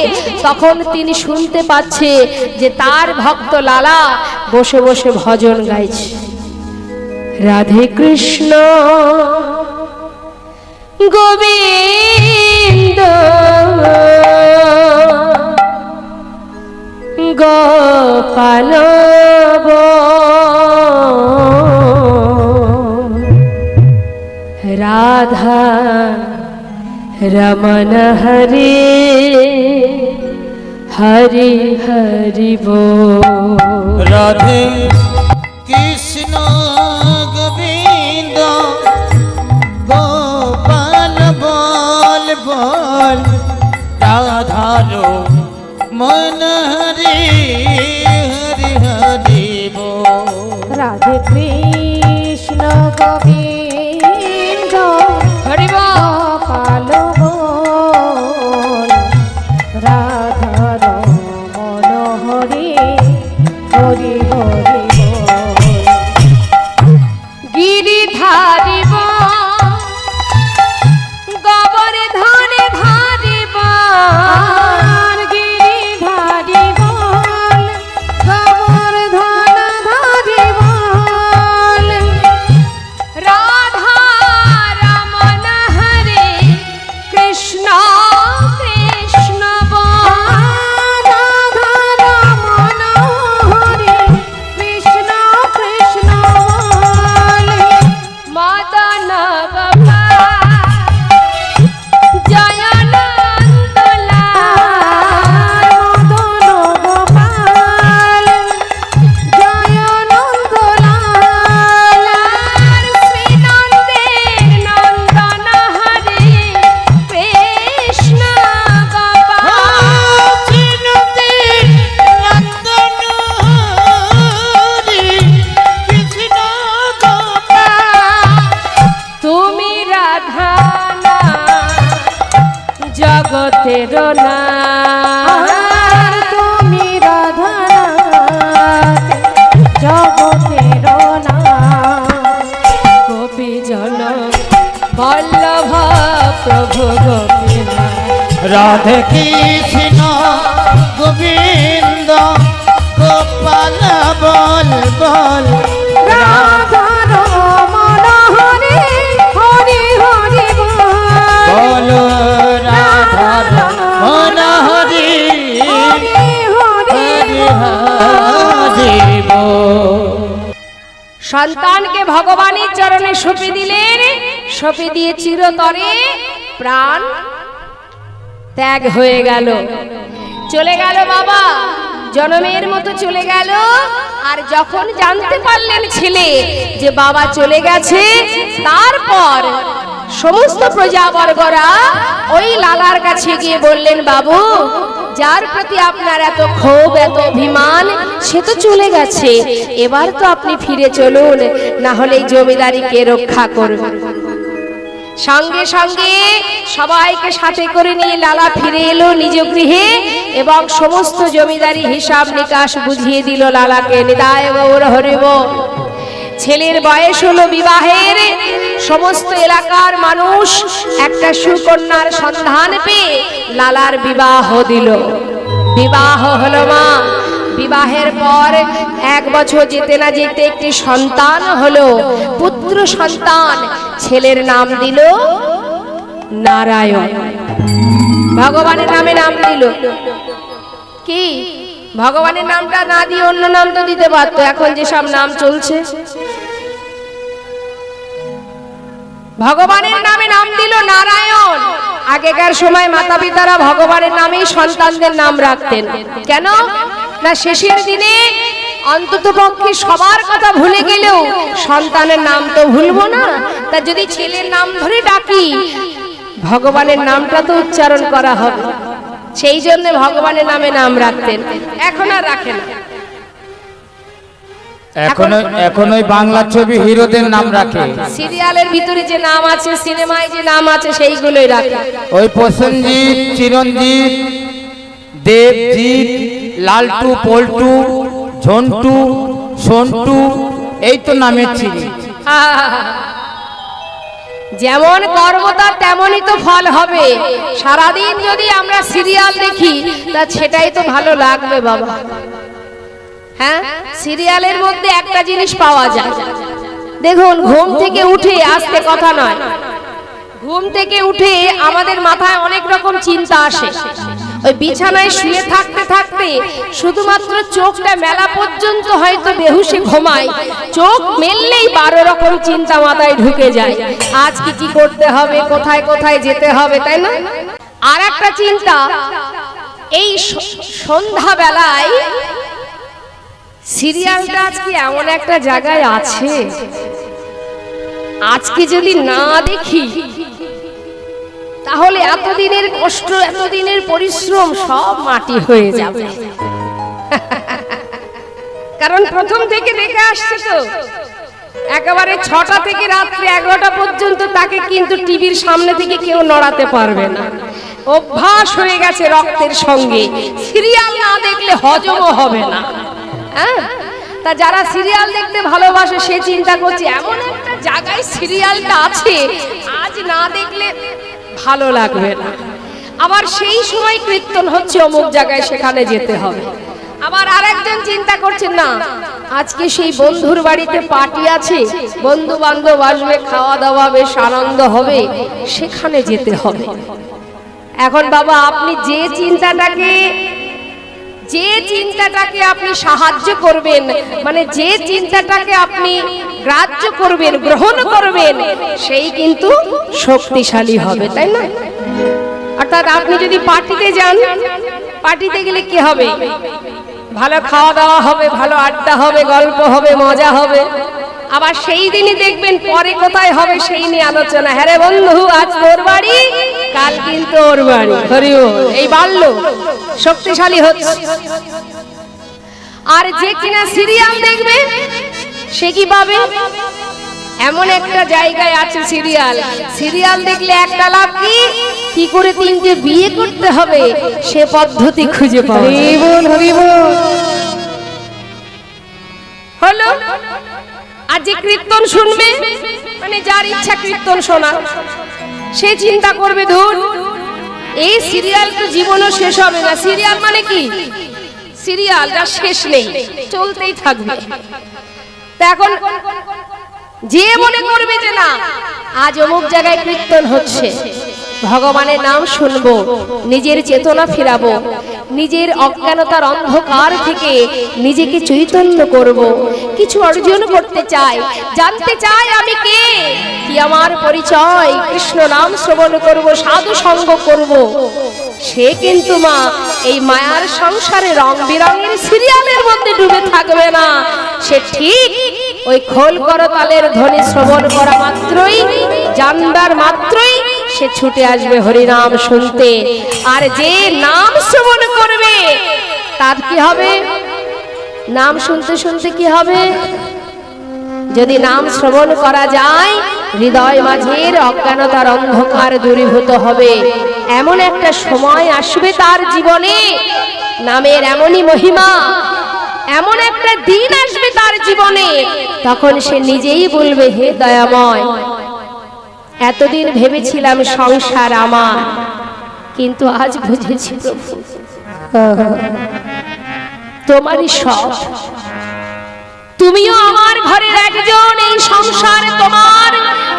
তখন তিনি শুনতে পাচ্ছে যে তার ভক্ত লালা বসে বসে ভজন গাইছে, রাধে কৃষ্ণ গোবিন্দ গোপাল রাধা রমণ হরে হরি হরি বল। রাধে কৃষ্ণ গোবিন্দ গোপাল বল বল, রাধার মন হরি হরি হরি বল। রাধে কৃষ্ণ গোবিন্দ হরি বল। গোপাল বল, রাধার মন হরি হরি হরি বল। গিরিধারি গোবর্ধনে ধারি আর গিরিধারি বল, গোবর্ধন ধারি বল, রাধা রমণ হরে কৃষ্ণ কৃষ্ণ বল। রাধা রমণ হরে কৃষ্ণ কৃষ্ণ বল। মদন জয় নন্দলাল মদন গোপাল জয় নন্দলাল। শ্রীনন্দের নন্দন হরে কৃষ্ণ গোপাল। তুমি রাধা না জগতের না, আর তুমি রাধা জগতের না, গোপী জন রাধে কৃষ্ণ গোবিন্দ গোপাল বল বল রাধার মনোহরে হরি হরি বল রাধার মনোহরি হরি হরি হরি বল। সন্তানকে ভগবানের চরণে সঁপে দিলেন, সঁপে দিয়ে চিরতরে প্রাণ ত্যাগ হয়ে গেল, চলে গেল বাবা, জনমের মতো চলে গেল। আর যখন জানতে পারলেন ছেলে যে বাবা চলে গেছে, তারপর সমস্ত প্রজাবর্গরা ওই লালার কাছে গিয়ে বললেন, বাবু, যার প্রতি আপনার এত ক্ষোভ, এত অভিমান, সে তো চলে গেছে, এবার তো আপনি ফিরে চলুন, না হলে এই জমিদারিকে রক্ষা করবেন। সঙ্গে সঙ্গে সবাইকে সাথে করে নিয়ে লালা ফিরে এলো নিজ গৃহে এবং সমস্ত জমিদারি হিসাব নিকাশ বুঝিয়ে দিল লালাকে। নিতাই গৌর হরি বল। ছেলের বয়স হলো বিবাহের, সমস্ত এলাকার মানুষ একটা সুকন্যার সন্ধান পেয়ে লালার বিবাহ দিল। বিবাহ হলো মা। বিবাহের পর 1 বছর যেতে না যেতে একটি সন্তান হলো, পুত্র সন্তান। ছেলের নাম দিল নারায়ণ। ভগবানের নামে নাম দিল কি? ভগবানের নামটা না দিয়ে অন্য নাম তো দিতে পারতো, এখন যেসব নাম চলছে। ভগবানের নামে নাম দিল নারায়ণ। আগেকার সময় মাতা পিতারা ভগবানের নামেই সন্তানদের নাম রাখতেন। কেন না, শেষের দিনে অন্তত পক্ষে সবার কথা ভুলে গেলেও সন্তানের নাম তো ভুলবো না, তা যদি ছেলের নাম ধরে ডাকি ভগবানের নামটা তো উচ্চারণ করা হবে, সেই জন্য ভগবানের নামে নাম রাখতেন। এখন আর রাখেন না। এখন ওই বাংলা ছবি হিরোদের নাম রাখে, সিরিয়ালের ভিতরে যে নাম আছে, সিনেমায় যে নাম আছে, সেইগুলোই রাখে। ওই প্রসেনজিৎ, চিরঞ্জিত, দেবজিৎ, লালটু, পল্টু, ঝন্টু, সন্টু, এই তো নামের ছিল। যেমন কর্ম তার তেমনই তো ফল হবে। সারাদিন যদি আমরা সিরিয়াল দেখি তা সেটাই তো ভালো লাগবে বাবা। হ্যাঁ, সিরিয়ালের মধ্যে একটা জিনিস পাওয়া যায়, দেখুন, ঘুম থেকে উঠে, আজকে কথা নয়, ঘুম থেকে উঠে আমাদের মাথায় অনেক রকম চিন্তা আসে। ওই বিছানায় শুয়ে থাকতে থাকতে শুধুমাত্র চোখটা মেলা পর্যন্ত হয়তো বেহুশে ঘুমায়, চোখ মেললেই 12 রকম চিন্তা মাথায় ঢুকে যায়। আজ কি করতে হবে, কোথায় কোথায় যেতে হবে, তাই না? আর একটা চিন্তা, এই সন্ধ্যা বেলায় সিরিয়ালটা আজকে এমন একটা জায়গায় আছে, আজকে যদি না দেখি তাহলে এতদিনের কষ্ট, এতদিনের পরিশ্রম সব মাটি হয়ে যাবে। কারণ প্রথম থেকে দেখে আসছে তো, একেবারে 6টা থেকে রাত্রে 11টা পর্যন্ত তাকে কিন্তু টিভির সামনে থেকে কেউ নড়াতে পারবে না। অভ্যাস হয়ে গেছে রক্তের সঙ্গে, সিরিয়াল না দেখলে হজমও হবে না। হ্যাঁ, তা যারা সিরিয়াল দেখতে ভালোবাসে সে চিন্তা করছে এমন একটা জায়গায় সিরিয়ালটা আছে, আজ না দেখলে ভালো লাগবে না। আবার সেই সময় কীর্তন হচ্ছে অমুক জায়গায়, সেখানে যেতে হবে। আবার আরেকজন চিন্তা করছে, না, আজকে সেই বন্ধুর বাড়িতে পার্টি আছে, বন্ধু বান্ধব আসবে, খাওয়া দাওয়া বেশ আনন্দ হবে, সেখানে যেতে হবে। এখন বাবা, আপনি যে চিন্তাটাকে আপনি সাহায্য করবেন, মানে যে চিন্তাটাকে আপনি গ্রাহ্য করবেন, গ্রহণ করবেন, সেই কিন্তু শক্তিশালী হবে, তাই না? অর্থাৎ আপনি যদি পার্টিতে যান, পার্টিতে গেলে কি হবে? ভালো খাওয়া দাওয়া হবে, ভালো আড্ডা হবে, গল্প হবে, মজা হবে। আবার সেই দিনই দেখবেন পরে কোথায় হবে সেই নিয়ে আলোচনা। হ্যাঁ রে বন্ধু, আজ তোর বাড়ি, কাল কিন্তু ওর বাড়ি। হরি বল। এই বাড়লো, শক্তিশালী হচ্ছে। আর যে কিনা সিরিয়াল দেখবে সে কি পাবে? এমন একটা জায়গায় আছে সিরিয়াল দেখলে একটা লাভ, কি করে 3টে বিয়ে করতে হবে সে পদ্ধতি খুঁজে পাবে। হরি বল। হলো। আর যে কীর্তন শুনবে, মানে যার ইচ্ছা কীর্তন শোনা, সে চিন্তা করবে, ধুর, এই সিরিয়াল তো জীবনও শেষ হবে না। সিরিয়াল মানে কি? সিরিয়াল যার শেষ নেই, চলতেই থাকবে। তা এখন যে মনে করবে যে না আজ অমুক জায়গায় কীর্তন হচ্ছে, ভগবানের নাম শুনবো, নিজের চেতনা ফিরাবো, নিজের অজ্ঞানতার অন্ধকার থেকে নিজেকে চৈতন্য করব, কিছু অর্জন করতে চাই, জানতে চাই আমি কে, কি আমার পরিচয়, কৃষ্ণ নাম শ্রবণ করব, সাধু সঙ্গ করব, সে কিন্তু মা এই মায়ার সংসারে রং বেরঙের সিরিয়ালের মধ্যে ডুবে থাকবে না। সে ঠিক ওই খোল করতালের ধ্বনি শ্রবণ করা মাত্রই, জানবার মাত্রই সে ছুটে আসবে হরিনাম শুনতে। আর যে নাম শ্রবণ করবে তার কি হবে? নাম শুনতে শুনতে কি হবে? যদি নাম শ্রবণ করা যায়, হৃদয় মাঝের অজ্ঞানতার অন্ধকার দূরীভূত হবে। এমন একটা সময় আসবে তার জীবনে, নামের এমনই মহিমা, এমন একটা দিন আসবে তার জীবনে, তখন সে নিজেই বলবে, হে দয়াময়, এতদিন ভেবেছিলাম সংসার আমার, কিন্তু আজ বুঝেছি প্রভু তোমারই সব, তুমিও আমার ঘরের একজন, এই সংসার তোমার,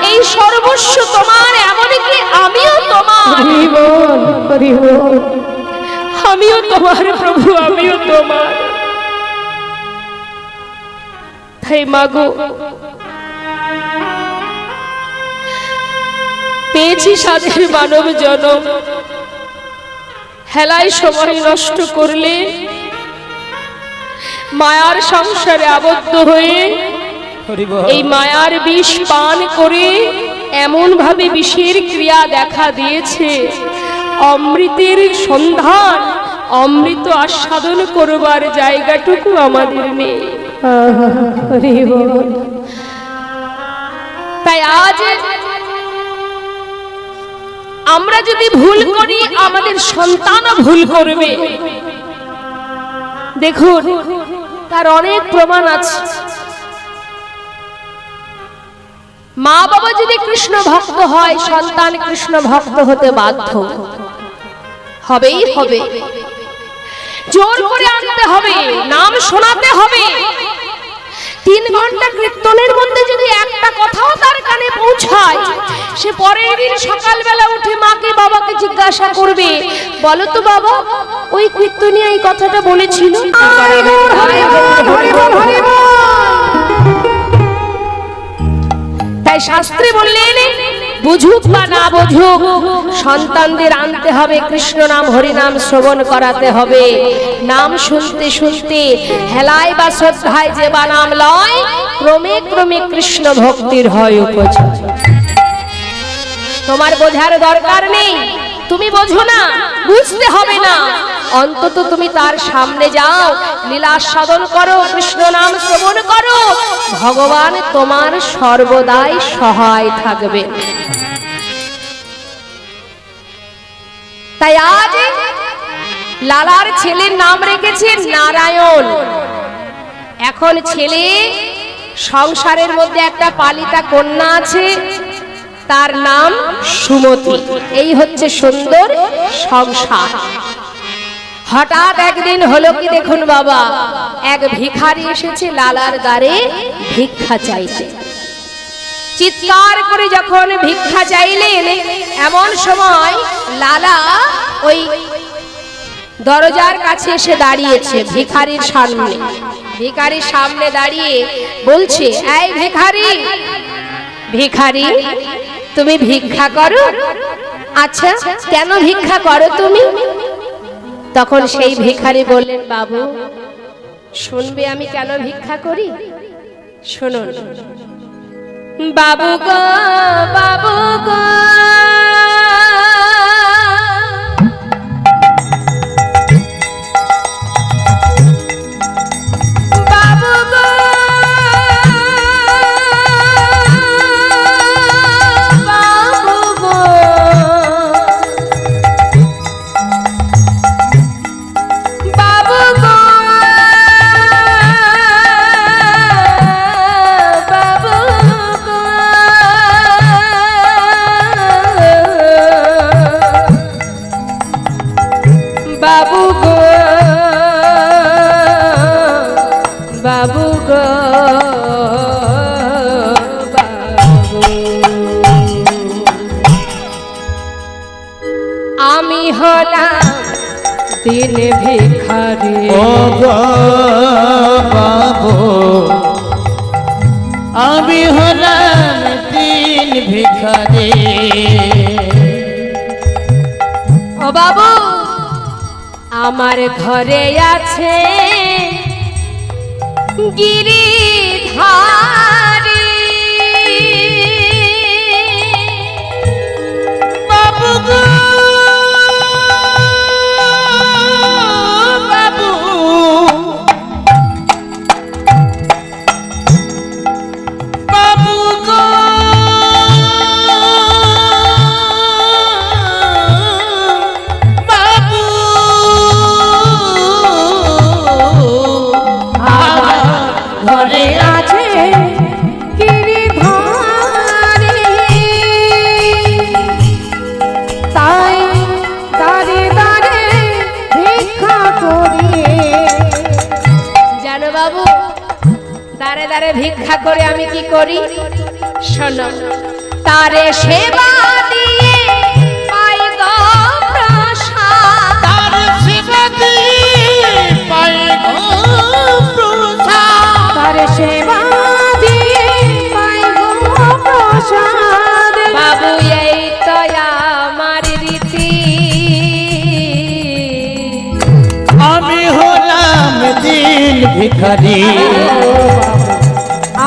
এই সর্বস্ব তোমার, এমনকি আমিও তোমার, আমিও তোমার প্রভু, আমিও তোমার। তাই মাগো, পেয়েছি সাধের মানব জনম, হেলায় সময় নষ্ট করলে, মায়ার সংসারে আবদ্ধ হয়ে এই মায়ার বিষ পান করে এমন ভাবে বিষের ক্রিয়া দেখা দিয়েছে, অমৃতের সন্ধান, অমৃত আস্বাদন করবার জায়গাটুকু আমাদের নেই। তাই আজ আমরা যদি ভুল করি, আমাদের সন্তানও ভুল করবে। দেখুন, তার অনেক প্রমাণ আছে। মা বাবা যদি কৃষ্ণ ভক্ত হয়, সন্তান কৃষ্ণ ভক্ত হতে বাধ্য হবেই হবে, জোর করে আনতে হবে, নাম শোনাতে হবে। 3 ঘন্টা কীর্তনের মধ্যে যদি একটা কথাও তার কানে পৌঁছায়, সে পরের দিন সকালবেলা উঠে মাকে বাবাকে জিজ্ঞাসা করবে, বলো তো বাবা, ওই কীর্তনিয়া এই কথাটা বলেছিল। তাই শাস্ত্রে বললেন, বুঝুক বা না বুঝুক, সন্তানদের আনতে হবে কৃষ্ণ নাম, হরিনাম শ্রবণ করাতে হবে। নাম শুনতে শুনতে হেলায় বা শ্রদ্ধায় যে বা নাম লয়, ক্রমে ক্রমে কৃষ্ণ ভক্তির হয় উপযোগ। তোমার বোঝার দরকার নেই, তুমি বোঝো না, বুঝতে হবে না, অন্তত তুমি তার সামনে যাও, লীলা সাধন করো, কৃষ্ণ নাম শ্রবণ করো, ভগবান তোমার সর্বদাই সহায় থাকবে। তাই আজ লালার ছেলের নাম রেখেছে নারায়ণ। এখন ছেলে সংসারের মধ্যে একটা পালিতা কন্যা আছে, তার নাম সুমতি। এই হচ্ছে সুন্দর সংসার। হঠাৎ একদিন হলো কি, দেখুন বাবা, এক ভিখারি এসেছে লালার দ্বারে ভিক্ষা চাইতে। চিৎকার করে যখন ভিক্ষা চাইলেন, এমন সময় লালা ওই দরজার কাছে এসে দাঁড়িয়েছে ভিখারির সামনে। ভিখারির সামনে দাঁড়িয়ে বলছে, এই ভিখারি, ভিখারি তুমি ভিক্ষা করো? আচ্ছা, কেন ভিক্ষা করো তুমি? তখন সেই ভিখারি বললেন, বাবু শুনবে আমি কেন ভিক্ষা করি? শুনুন। বাবু গো, বাবু গো, বাবু গো, বাবু গো, বাবু গো, বাবু গো, গো বাবু গো বাবু, আমি হলাম দিন ভিখারি। ও গো বাবু আমি হলাম দিন ভিখারি। ও বাবু আমার ঘরে আছে গিরিধারী, বাবু গো বাবু বাবু গো বাবু আমার ঘরে আছে গিরিধারী, তাই দাঁড়ে দাঁড়ে ভিক্ষা করি। জানো বাবু দাঁড়ে দাঁড়ে ভিক্ষা করে আমি কি করি শোনো, তারে সেবা দিয়ে পাই গো প্রসাদ, তার সেবা দিয়ে পাই গো প্রসাদ। তার সেবা দিয়ে পাই গো প্রসাদ। বাবু এই তো আমার রীতি, আমি হলাম দিন ভিখারি।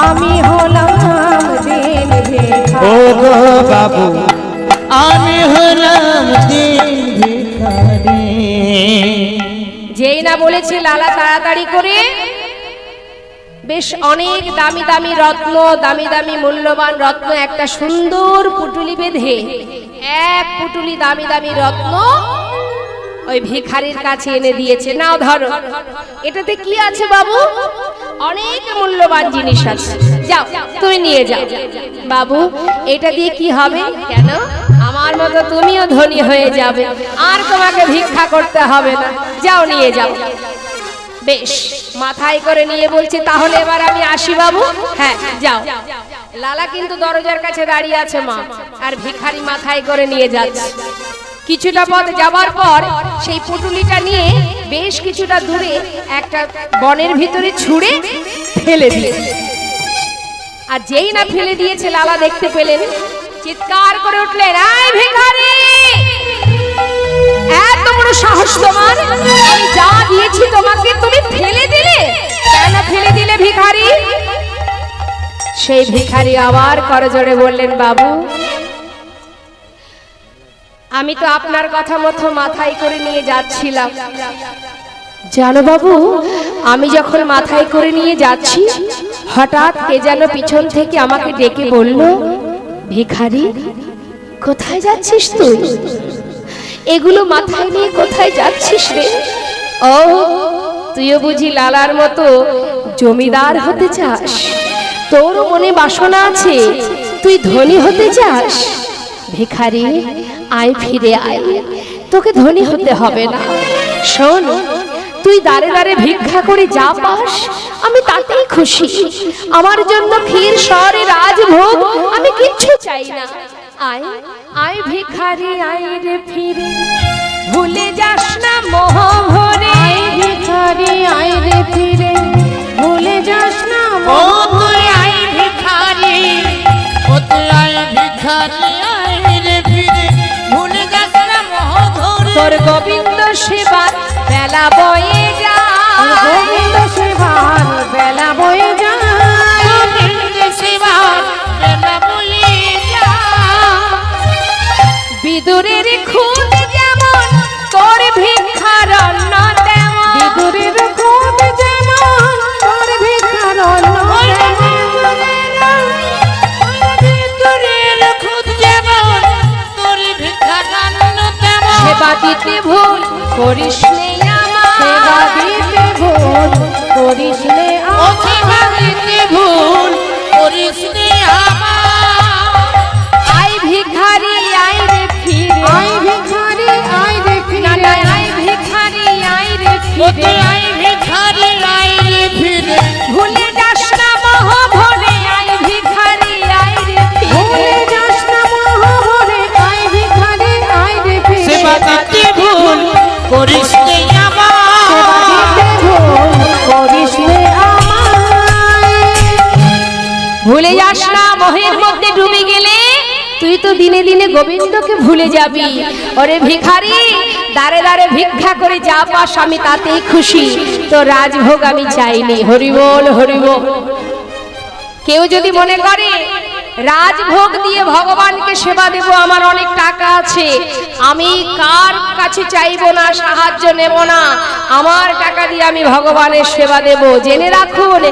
আমি হলাম দিন ও ভিখারি। গো বাবু আমি হলাম দিন ভিখারি। যেই না বলেছে লালা তাড়াতাড়ি করে বেশ অনেক দামি দামি রত্ন, দামি দামি মূল্যবান রত্ন একটা সুন্দর পুটুলি বেঁধে এক পুটুলি দামি দামি রত্ন ওই ভিখারির কাছে এনে দিয়েছে। নাও ধরো, এটাতে কি আছে বাবু? অনেক মূল্যবান জিনিস আছে, যাও তুমি নিয়ে যাও। বাবু এটা দিয়ে কি হবে? কেন আমার মতো তুমিও ধনী হয়ে যাবে, আর তোমাকে ভিক্ষা করতে হবে না, যাও নিয়ে যাও। বেশ মাথায় করে নিয়ে বলছে তাহলে এবার আমি আসি বাবু। হ্যাঁ যাও। লালা কিন্তু দরজার কাছে দাঁড়িয়ে আছে মা, আর ভিখারি মাথায় করে নিয়ে যাচ্ছে। কিছুটা পথ যাবার পর সেই পুটুলিটা নিয়ে বেশ কিছুটা দূরে একটা বনের ভিতরে ছুঁড়ে ফেলে দিয়েছে। আর যেই না ফেলে দিয়েছে লালা দেখতে পেলেন, চিৎকার করে উঠলেন, এই ভিখারি, এত বড় সাহস তোমার, আমি যা দিয়েছি তোমাকে তুমি ফেলে দিলে, কেন ফেলে দিলে ভিখারি? সেই ভিখারি আবার করজোড়ে বললেন, বাবু আমি তো আপনার কথা মতো মাথায় করে নিয়ে যাচ্ছিলাম, জানো বাবু আমি যখন মাথায় করে নিয়ে যাচ্ছি হঠাৎ কে যেন পিছন থেকে আমাকে ডেকে বলল, ভিখারি কোথায় যাচ্ছিস তুই? এগুলো মাথায় নিয়ে কোথায় যাচ্ছিস রে? ও তুইও বুঝি লালার মতো জমিদার হতে চাস? তোর মনে বাসনা আছে, তুই ধনী হতে চাস? ভিখারি আয়, ফিরে আয়, তোকে ধনী হতে হবে না। শোন, তুই দাঁড়ে দাঁড়ে ভিক্ষা করে যা পাস আমি তাতেই খুশি। আমার জন্য ক্ষীর সরে রাজভোগ আমি কিচ্ছু চাই না। আয় আয় ভিখারি আয় রে ফিরে, ভুলে যাস না মোহ ভরে। ভিখারি আয় রে ফিরে, ভুলে যাস না ও তুই আয় ভিখারি, ও তুই আয় ভিখারি, আয় রে ফিরে, ভুলে যাস না মোহ ধরে। তোর গোবিন্দ সেবার বেলা বয়ে যায়, গোবিন্দ সেবার বেলা বয়ে যায়। গোবিন্দ সেবার বেলা বয়ে যায়। বিদুরের খুদ যেমন তোর ভিক্ষার অন্ন তেমন, বিদুরের খুদ যেমন তোর ভিক্ষার অন্ন তেমন। বিদুরের খুদ যেমন তোর ভিক্ষার অন্ন তেমন। সেবা দিতে ভুল করিস নে আমার, সেবা দিতে ভুল করিস নে ও আমার। সেবা দিতে ভুল করিস নে আমার। আয় ভিখারি আয় রে ফিরে, আয় ভিখারি আয় রে না ফিরে, না আয় ভিখারি আয় ওতে আয় ভিখারি আয় রে ফিরে ভুলে যাস না মোহ ভরে আয় ভিখারি আয় রে ভুলে যাস না মোহ ভরে আয় ভিখারি আয় রে ফিরে সেবা দিতে ভুল করিস নে আমার করিস নে আমায় ভুলে যাস না মোহের মধ্যে ডুবে গেলে তুই তো দিনে দিনে গোবিন্দকে ভুলে যাবি। ওরে ভিখারি, দাঁড়ে দাঁড়ে ভিক্ষা করে যা পাস আমি তাতেই খুশি, তো রাজভোগ আমি চাইনি। হরি বল হরি বল। কেউ যদি মনে করে রাজভোগ দিয়ে ভগবানকে সেবা দেব, আমার অনেক টাকা আছে, আমি কার কাছে চাইবো না, সাহায্য নেব না, আমার টাকা দিয়ে আমি ভগবানের সেবা দেব, জেনে রাখুন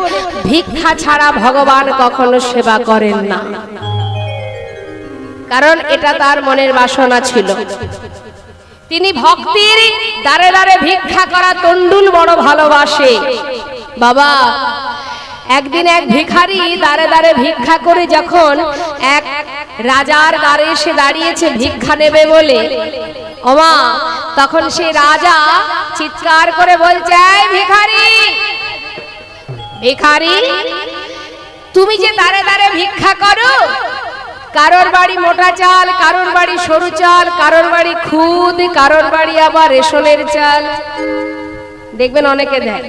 ভিক্ষা ছাড়া ভগবান কখনো সেবা করেন না। কারণ এটা তার মনের বাসনা ছিল। তিনি ভক্তির দ্বারে দ্বারে ভিক্ষা করা তন্ডুল বড় ভালোবাসে। বাবা, একদিন এক ভিখারি দ্বারে দ্বারে ভিক্ষা করে যখন এক রাজার দ্বারে এসে দাঁড়িয়েছে ভিক্ষা নেবে বলে, ওমা, তখন সেই রাজা চিৎকার করে বলছে, এই ভিখারি, ভিখারি, তুমি যে দ্বারে দ্বারে ভিক্ষা করো, কারোর বাড়ি মোটা চাল, কারোর বাড়ি সরু চাল, কারোর বাড়ি খুদ, কারোর বাড়ি আবার রেশনের চাল, দেখবেন অনেকে দেয়,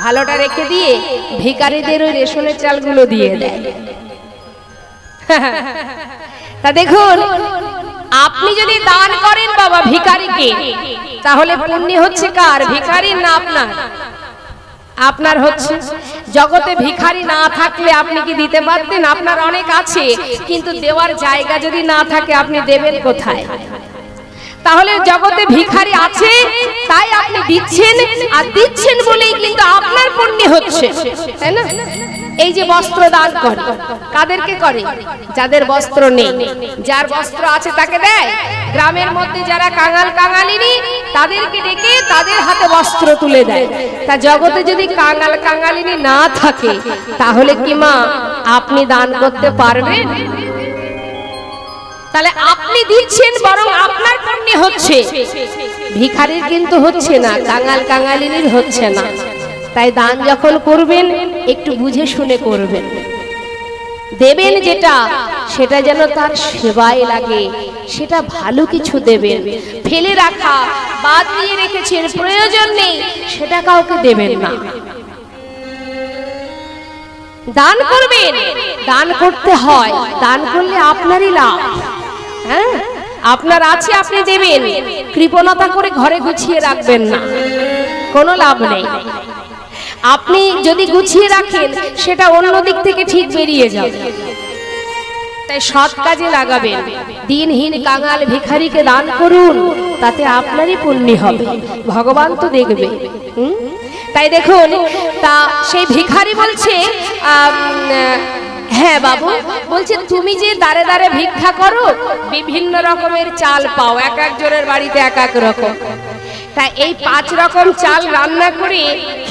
ভালোটা রেখে দিয়ে ভিখারিদের ওই রেশনের চালগুলো দিয়ে দেয়। তা দেখুন, আপনি যদি দান করেন বাবা ভিখারিকে, তাহলে পুণ্য হচ্ছে কার? ভিখারির না আপনার? আপনার হচ্ছে। জগতে ভিখারি না থাকলে আপনি কি দিতে পারতেন? আপনার অনেক আছে, কিন্তু দেওয়ার জায়গা যদি না থাকে আপনি দেবেন কোথায়? তাহলে জগতে ভিখারি আছে, তাই আপনি দিচ্ছেন, আর দিচ্ছেন বলেই কিন্তু আপনার পুণ্য হচ্ছে, তাই না? এই যে বস্ত্র দান করে, কাদেরকে করে? যাদের বস্ত্র নেই। যার বস্ত্র আছে তাকে দেয়। গ্রামের মধ্যে যারা কাঙাল কাঙালিনী, তাদেরকে ডেকে তাদের হাতে বস্ত্র তুলে দেয়। তা জগতে যদি কাঙাল কাঙালিনী না থাকে, তাহলে কি মা আপনি দান করতে পারবেন? তাহলে আপনি দিচ্ছেন, বরং আপনার পুণ্য হচ্ছে, ভিখারির কিন্তু হচ্ছে না, কাঙাল কাঙালিনীর হচ্ছে না। তাই দান যখন করবেন একটু বুঝে শুনে করবেন। দেবেন যেটা, সেটা যেন তার সেবায় লাগে, সেটা ভালো কিছু দেবেন। ফেলে রাখা, বাদ দিয়ে রেখেছেন, প্রয়োজন নেই, সেটা কাউকে দেবেন না। দান করবেন, দান করতে হয়, দান করলে আপনারই লাভ। হ্যাঁ, আপনার আছে আপনি দেবেন, কৃপণতা করে ঘরে গুছিয়ে রাখবেন না, কোনো লাভ নেই। আপনি যদি গুছিয়ে রাখেন, সেটা অন্য দিক থেকে ঠিক বেরিয়ে যাবে। তাই সৎ কাজে লাগাবেন। দিনহীন কাঙাল ভিখারিকে দান করুন, তাতে আপনারই পুণ্য হবে, ভগবান তো দেখবে। তাই দেখুন, তা সেই ভিখারি বলছে, হ্যাঁ বাবু, বলছে তুমি যে দাঁড়ে দাঁড়ে ভিক্ষা করো, বিভিন্ন রকমের চাল পাও, এক একজনের বাড়িতে এক এক রকম, তা এই 5 রকম চাল রান্না করে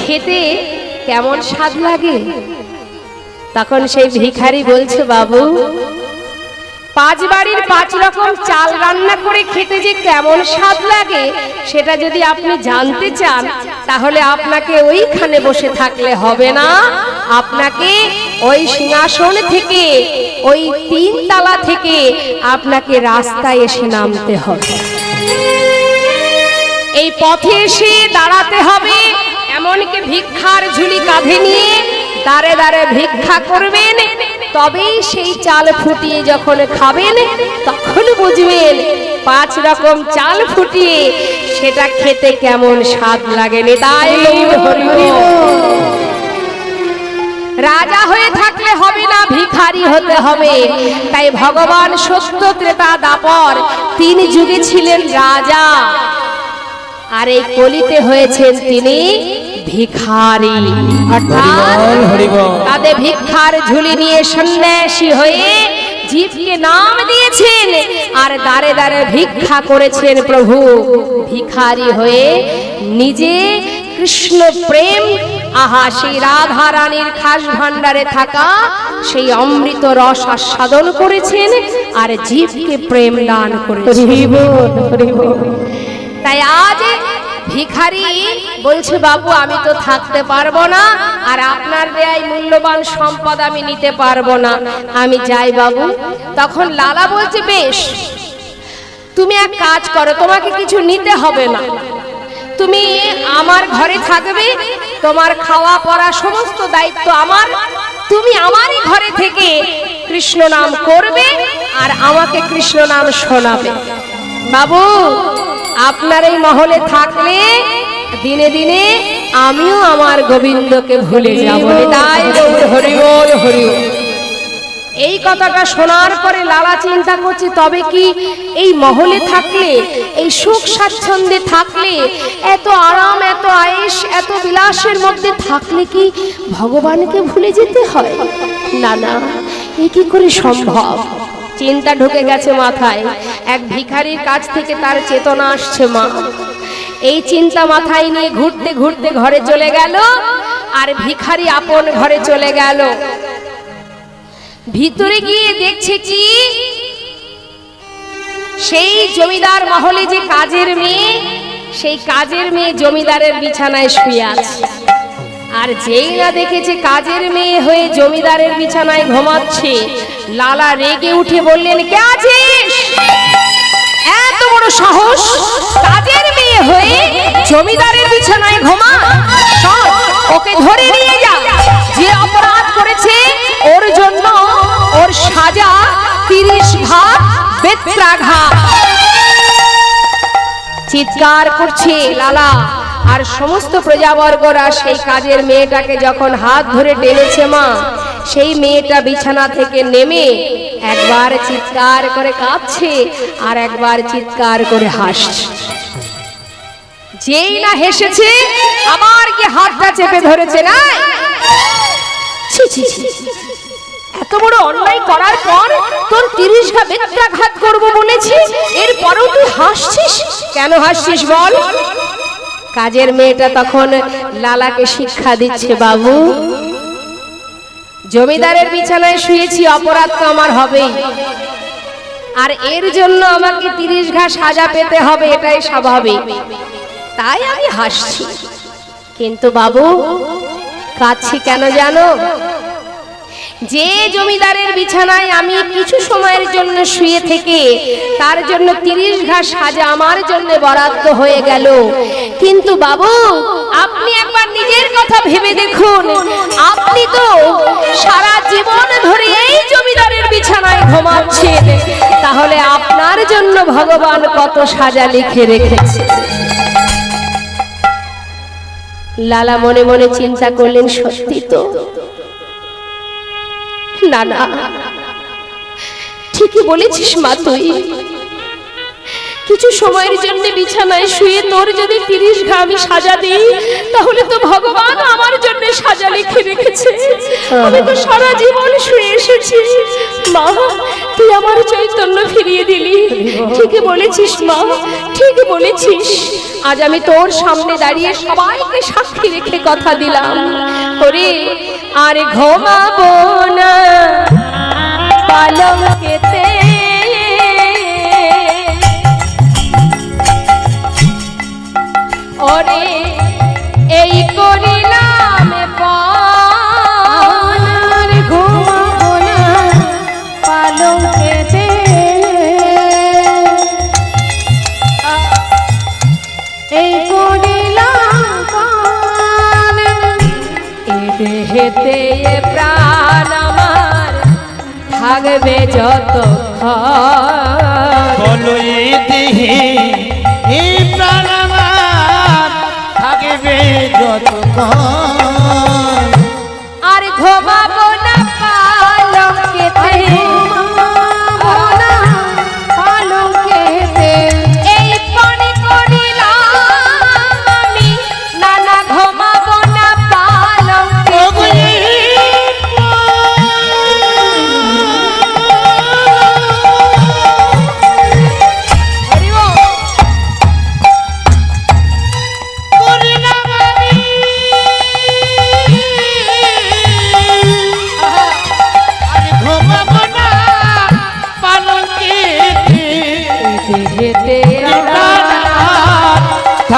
খেতে কেমন স্বাদ লাগে? তখন সেই ভিখারি বলছে, বাবু, 5 বাড়ির 5 রকম চাল রান্না করে খেতে যে কেমন স্বাদ লাগে, সেটা যদি আপনি জানতে চান, তাহলে আপনাকে ওইখানে বসে থাকলে হবে না, আপনাকে ওই সিংহাসন থেকে, ওই 3 তলা থেকে আপনাকে রাস্তায় এসে নামতে হবে। এই পথে এসে দাঁড়াতে হবে, এমনকি ভিক্ষার ঝুলি কাঁধে নিয়ে দাঁড়ে দাঁড়ে ভিক্ষা করবেন, তবেই সেই চাল ফুটিয়ে যখন খাবেন, তখন বুঝবেন 5 রকম চাল ফুটিয়ে সেটা খেতে কেমন স্বাদ লাগে। তাই রাজা হয়ে থাকলে হবে না, ভিখারি হতে হবে। তাই ভগবান সত্য, ত্রেতা, দ্বাপর 3 যুগে ছিলেন রাজা, আর এই কলিতে হয়েছেন তিনি ভিখারি। অর্থাৎ তাদের ভিক্ষার ঝুলি নিয়ে সন্ন্যাসী হয়ে জীবকে নাম দিয়েছেন, আর দাঁড়ে দাঁড়ে ভিক্ষা করেছেন প্রভু। ভিখারি হয়ে নিজে কৃষ্ণ প্রেম, আহা, সেই রাধা রানীর খাস ভান্ডারে থাকা সেই অমৃত রস আস্বাদন করেছেন, আর জীবকে প্রেম দান করেছেন। তাই আজ ভিখারি বলছে, বাবু আমি তো থাকতে পারবো না, আর আপনার দেয়া এই মূল্যবান সম্পদ আমি নিতে পারবো না, আমি যাই বাবু। তখন লালা বলছে, বেশ, তুমি এক কাজ করো, তোমাকে কিছু নিতে হবে না, তুমি আমার ঘরে থাকবে, তোমার খাওয়া পড়া সমস্ত দায়িত্ব আমার, তুমি আমারই ঘরে থেকে কৃষ্ণ নাম করবে আর আমাকে কৃষ্ণ নাম শোনাবে। বাবু আপনার এই মহলে থাকলে দিনে দিনে আমিও আমার গোবিন্দকে ভুলে যাব। তাই হরি বল, হরি বল। এই কথাটা শোনার পরে লালা চিন্তা করছে, তবে কি এই মহলে থাকলে, এই সুখ স্বাচ্ছন্দ্যে থাকলে, এত আরাম, এত আয়েশ, এত বিলাসের মধ্যে থাকলে কি ভগবানকে ভুলে যেতে হয়? না না, এ কি করে সম্ভব? চিন্তা ঢুকে গেছে মাথায়। এক ভিখারির কাছ থেকে তার চেতনা আসছে, মা। এই চিন্তা মাথায় নিয়ে ঘুরতে ঘুরতে ঘরে চলে গেল, আর ভিখারি আপন ঘরে চলে গেল। ভিতরে গিয়ে দেখছে কি, সেই জমিদার মহলে যে কাজের মেয়ে, সেই কাজের মেয়ে জমিদারের বিছানায় শুয়ে আছে। আর যেই না দেখেছে কাজের মেয়ে হয়ে জমিদারের বিছানায় ঘুমাচ্ছে, লালা রেগে উঠে বললেন, কে আছিস? এত বড় সাহস, কাজের মেয়ে হয়ে জমিদারের বিছানায় ঘুমা? ওকে ধরে নিয়ে যা, যে অপরাধ করেছে ওর জন্য ওর সাজা 30 ভাগ বেত্রাঘাত। চিৎকার করছে লালা, আর সমস্ত প্রজাবর্গরা সেই কাজের মেয়েটাকে যখন হাত ধরে টেনেছে, মা, সেই মেয়েটা বিছানা থেকে নেমে একবার চিৎকার করে কাঁদছে, আর একবার চিৎকার করে হাসছে। যেই না হেসেছে, আবার কি হাতটা চেপে ধরেছে। না, এত বড় অন্যায় করার পর তোর 30 ঘা বেত্রাঘাত করবো বলেছি, এরপরেও তুই হাসছিস কেন? হাসছিস বল? কাজের মেয়েটা তখন লালাকে শিক্ষা দিচ্ছে, বাবু জমিদারের বিছানায় শুয়েছি, অপরাধ তো আমার হবেই, আর এর জন্য আমাকে 30 ঘা সাজা পেতে হবে, এটাই স্বাভাবিক, তাই আমি হাসছি। কিন্তু বাবু কাঁদছি কেন জানো? যে জমিদারের বিছানায় আমি কিছু সময়ের জন্য শুয়ে থেকে তার জন্য 30 ঘা সাজা আমার জন্য বরাদ্দ হয়ে গেল, কিন্তু বাবু আপনি একবার নিজের কথা ভেবে দেখুন, আপনি তো সারা জীবন ধরে এই জমিদারের বিছানায় ঘুমাচ্ছেন, তাহলে আপনার জন্য ভগবান কত সাজা লিখে রেখেছে। লালা মনে মনে চিন্তা করলেন, সত্যি তো, না না, ঠিকই বলেছিস মা, তুই কিছু সময়ের জন্য বিছানায় শুয়ে তোর যদি 30 ঘা আমি সাজা দিই, তাহলে তো ভগবান আমার জন্য সাজা লিখে রেখেছে। আমি তো সারা জীবন শুয়ে এসেছি, মা তুই আমার চৈতন্য ফিরিয়ে দিলি। ঠিকই বলেছিস মা, ঠিকই বলেছিস। আজ আমি তোর সামনে দাঁড়িয়ে সবাইকে সাক্ষী রেখে কথা দিলাম, ওরে আর ঘুমাবো না পালঙ্কেতে, ওরে এই করিলাম পণ, আর ঘুমাবো না পালঙ্কেতে, এই করিলাম পণ, এ দেহেতে প্রাণ আমার থাকবে যতক্ষণ, বলো এ দেহে এই প্রাণ আমার থাকবে যতক্ষণ, আর ঘুমাবো না পালঙ্কেতে, ঘুমাবো না পালঙ্কেতে, এই পণে করিলাম আমি, না না ঘুমাবো না পালঙ্কেতে।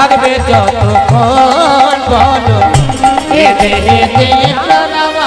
থাকবে যতক্ষণ বলো এতে এতে প্রাণ আমার